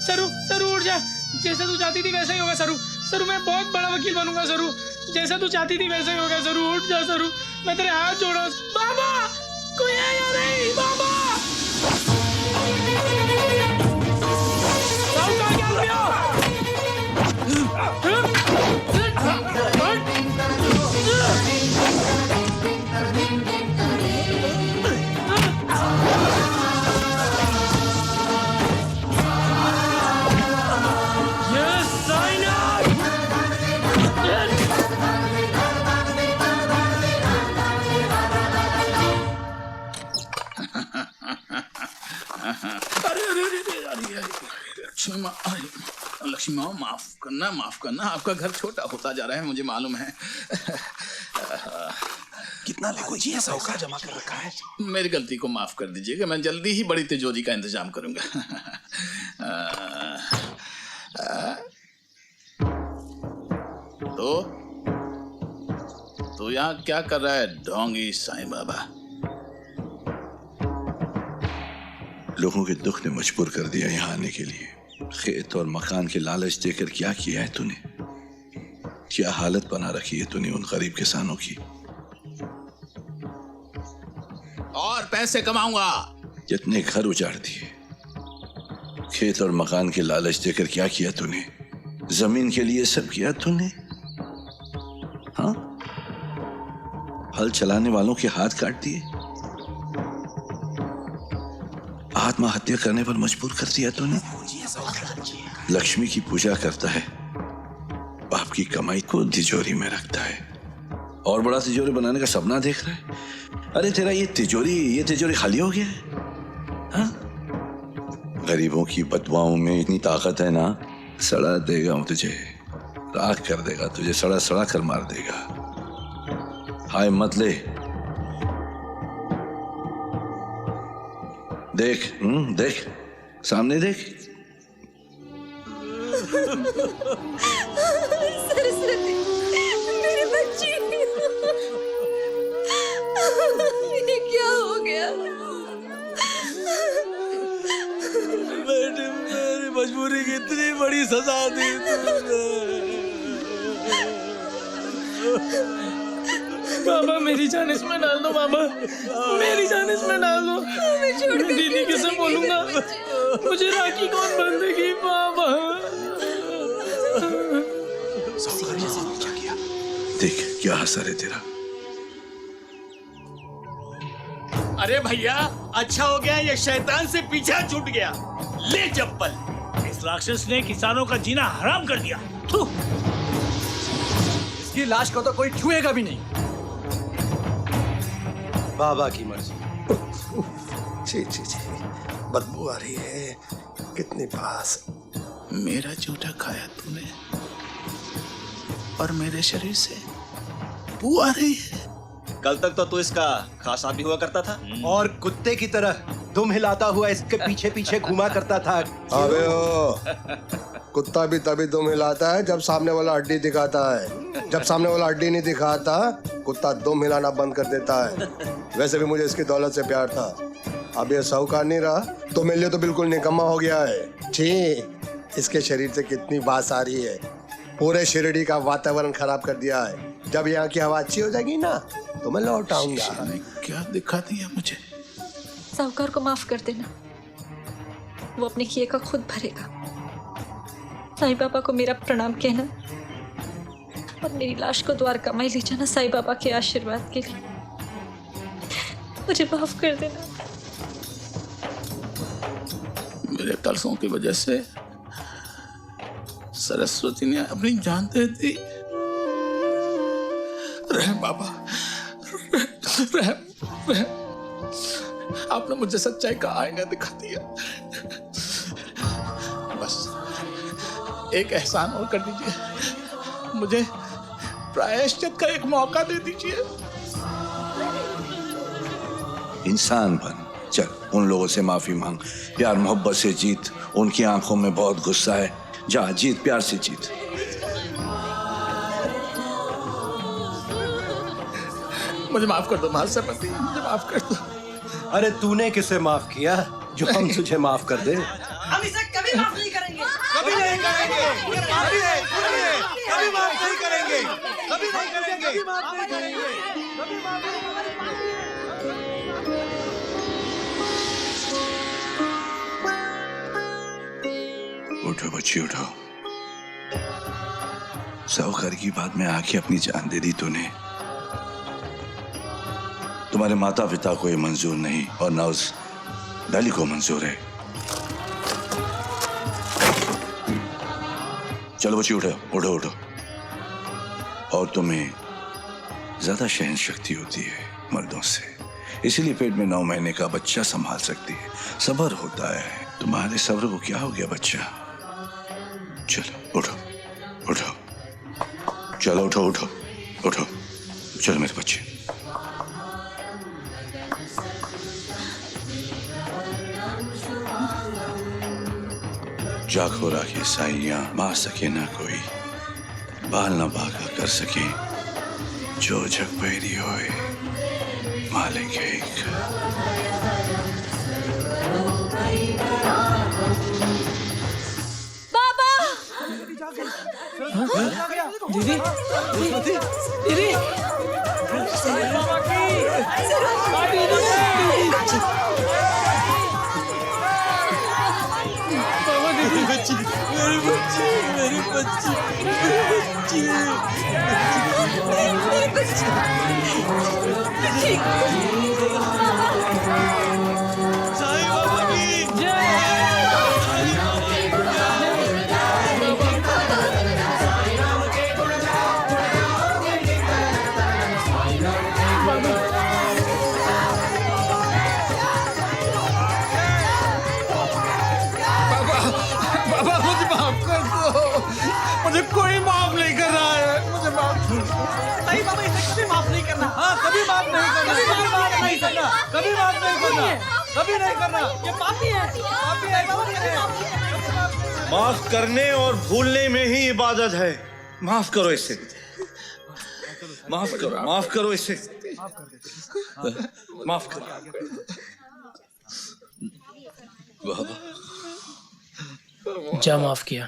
सरू सरू उठ जा, जैसा तू चाहती थी वैसा ही होगा सरू। सरू मैं बहुत बड़ा वकील बनूंगा सरू, जैसा तू चाहती थी वैसा ही होगा सरू। उठ जा सरू, मैं तेरे हाथ जोड़ा। बाबा कोई है या नहीं? बाबा साहूकार क्या किया?
लक्ष्मी माँ माफ करना, आपका घर छोटा होता जा रहा है, मुझे मालूम है।
कितना लेको जी साहूकार जमा कर रखा है?
मेरी गलती को माफ कर दीजिएगा, मैं जल्दी ही बड़ी तिजोरी का इंतजाम करूंगा। तो यहाँ क्या कर रहा है ढोंगी साईं बाबा?
लोगों के दुख ने मजबूर कर दिया यहाँ आने के लिए। खेत और मकान के लालच देकर क्या किया है तूने? क्या हालत बना रखी है तूने उन गरीब किसानों की?
और पैसे कमाऊंगा।
जितने घर उजाड़ दिए, खेत और मकान के लालच देकर क्या किया तूने? जमीन के लिए सब किया तूने? हाँ, हल चलाने वालों के हाथ काट दिए, आत्महत्या करने पर मजबूर कर दिया तूने। लक्ष्मी की पूजा करता है, बाप की कमाई को तिजोरी में रखता है और बड़ा तिजोरी बनाने का सपना देख रहा है। अरे तेरा ये तिजोरी खाली हो गया है। हाँ? गरीबों की बदुआओं में इतनी ताकत है ना, सड़ा देगा तुझे, राख कर देगा तुझे, सड़ा सड़ा कर मार देगा। हाय मत ले, देख देख सामने देख।
सरस्वती मेरी बच्ची, ये क्या हो गया?
बेटी मेरी मजबूरी की इतनी बड़ी सजा दी
बाबा मेरी जान इसमें डाल दो, बाबा मेरी जान इसमें डाल दो। मैं दीदी किसे बोलूंगा? मुझे राखी कौन बांधेगी बाबा?
क्या किया? देख क्या असर है तेरा।
अरे भैया अच्छा हो गया, ये शैतान से पीछा छूट गया। ले चप्पल।
इस राक्षस ने किसानों का जीना हराम कर दिया।
इसकी लाश को तो कोई छुएगा भी नहीं।
बाबा की मर्जी। छी छी छी, बदबू आ रही है, कितनी पास।
मेरा जूठा खाया तूने और मेरे शरीर से बू आ रही है।
कल तक तो तू इसका खास आदमी हुआ करता था
और कुत्ते की तरह दुम हिलाता हुआ इसके पीछे पीछे घुमा करता था।
अबे ओ, कुत्ता भी तभी दुम हिलाता है जब सामने वाला हड्डी दिखाता है। जब सामने वाला हड्डी नहीं दिखाता, कुत्ता दुम हिलाना बंद कर देता है। वैसे भी मुझे इसकी दौलत से प्यार था, अब ये साहूकार नहीं रहा तो मेरे लिए तो बिल्कुल निकम्मा हो गया है। छी, इसके शरीर से कितनी बास आ रही है, पूरे शिरडी का वातावरण खराब कर दिया है। जब यहाँ की हवा अच्छी हो जाएगी ना तो मैं लौट आऊंगा।
क्या दिखा दिया मुझे?
साहूकार को माफ कर देना, वो अपने किए का खुद भरेगा। साईं बाबा को मेरा प्रणाम कहना और मेरी लाश को द्वारका माई ले जाना साईं बाबा के आशीर्वाद के लिए। मुझे माफ कर देना।
मेरे कलसों की वजह से सरस्वती ने अपनी जान दे दी। रहम बाबा, रहम। आपने मुझे सच्चाई का आईना दिखा दिया। बस एक एहसान और कर दीजिए, मुझे प्रायश्चित का एक मौका दे दीजिए।
इंसान बन, चल उन लोगों से माफी मांग। प्यार मोहब्बत से जीत। उनकी आंखों में बहुत गुस्सा है, जा जीत, प्यार से जीत।
मुझे माफ कर दो महासभापति, मुझे माफ कर दो।
अरे तूने किसे माफ किया जो हम तुझे माफ कर दे?
हम इसे कभी माफ नहीं करेंगे।
कभी नहीं करेंगे, कभी नहीं, कभी माफ नहीं करेंगे, कभी नहीं करेंगे, कभी माफ नहीं करेंगे, कभी माफ नहीं करेंगे।
उठो बच्ची उठो। साहूकार की बात में आके अपनी जान दे दी तूने। तुम्हारे माता पिता को ये मंजूर नहीं और ना उस डाली को मंजूर है। चलो बच्ची उठो उठो उठो। और तुम्हें ज्यादा सहन शक्ति होती है मर्दों से, इसीलिए पेट में 9 महीने का बच्चा संभाल सकती है। सब्र होता है। तुम्हारे सब्र को क्या हो गया बच्चा? चलो उठो उठो, चलो उठो उठो उठो, चलो मेरे बच्चे। जाखो राखे साइयां मार सके ना कोई, बाल ना बाका कर सके जो जग पैरी होए मालिक एक।
बाबा
दीदी दीदी बाबा
मेरी बच्ची, मेरी बच्ची, मेरी बच्ची, मेरी बच्ची, मेरी बच्ची। साईं बाबा की जय।
बाबा मुझे माफ कर दो, मुझे कोई माफ नहीं कर रहा है, मुझे माफ कर दो।
नहीं बाबा, इसे कभी माफ नहीं करना।
हाँ कभी माफ नहीं करना, कभी माफ नहीं करना, कभी माफ नहीं करना, कभी नहीं करना।
ये पापी है, पापी है बाबा।
माफ करने और भूलने में ही इबादत है। माफ करो इसे, माफ करो, माफ करो इसे, माफ करो।
बाबा
जा माफ किया।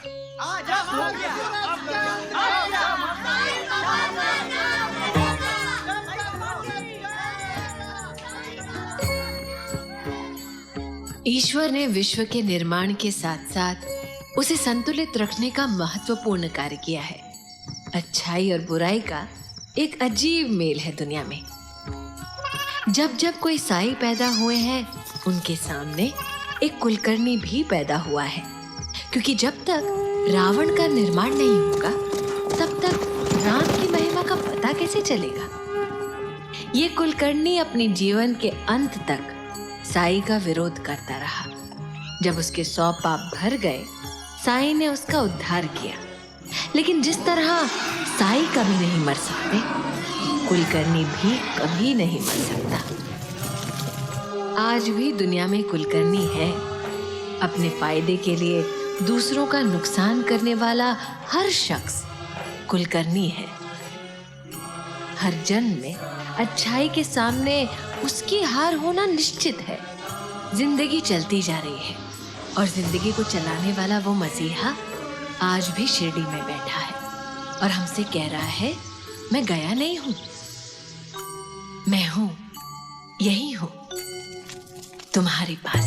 ईश्वर ने विश्व के निर्माण के साथ साथ उसे संतुलित रखने का महत्वपूर्ण कार्य किया है। अच्छाई और बुराई का एक अजीब मेल है दुनिया में। जब जब कोई साई पैदा हुए हैं, उनके सामने एक कुलकर्णी भी पैदा हुआ है, क्योंकि जब तक रावण का निर्माण नहीं होगा तब तक राम की महिमा का पता कैसे चलेगा। ये कुलकर्णी अपने जीवन के अंत तक साई का विरोध करता रहा। जब उसके 100 पाप भर गए, साई ने उसका उद्धार किया। लेकिन जिस तरह साई कभी नहीं मर सकते, कुलकर्णी भी कभी नहीं मर सकता। आज भी दुनिया में कुलकर्णी है। अपने फायदे के लिए दूसरों का नुकसान करने वाला हर शख्स कुलकर्णी है। हर जन्म में अच्छाई के सामने उसकी हार होना निश्चित है। जिंदगी चलती जा रही है और जिंदगी को चलाने वाला वो मसीहा आज भी शिरडी में बैठा है और हमसे कह रहा है, मैं गया नहीं हूं, मैं हूं, यही हूं तुम्हारे पास।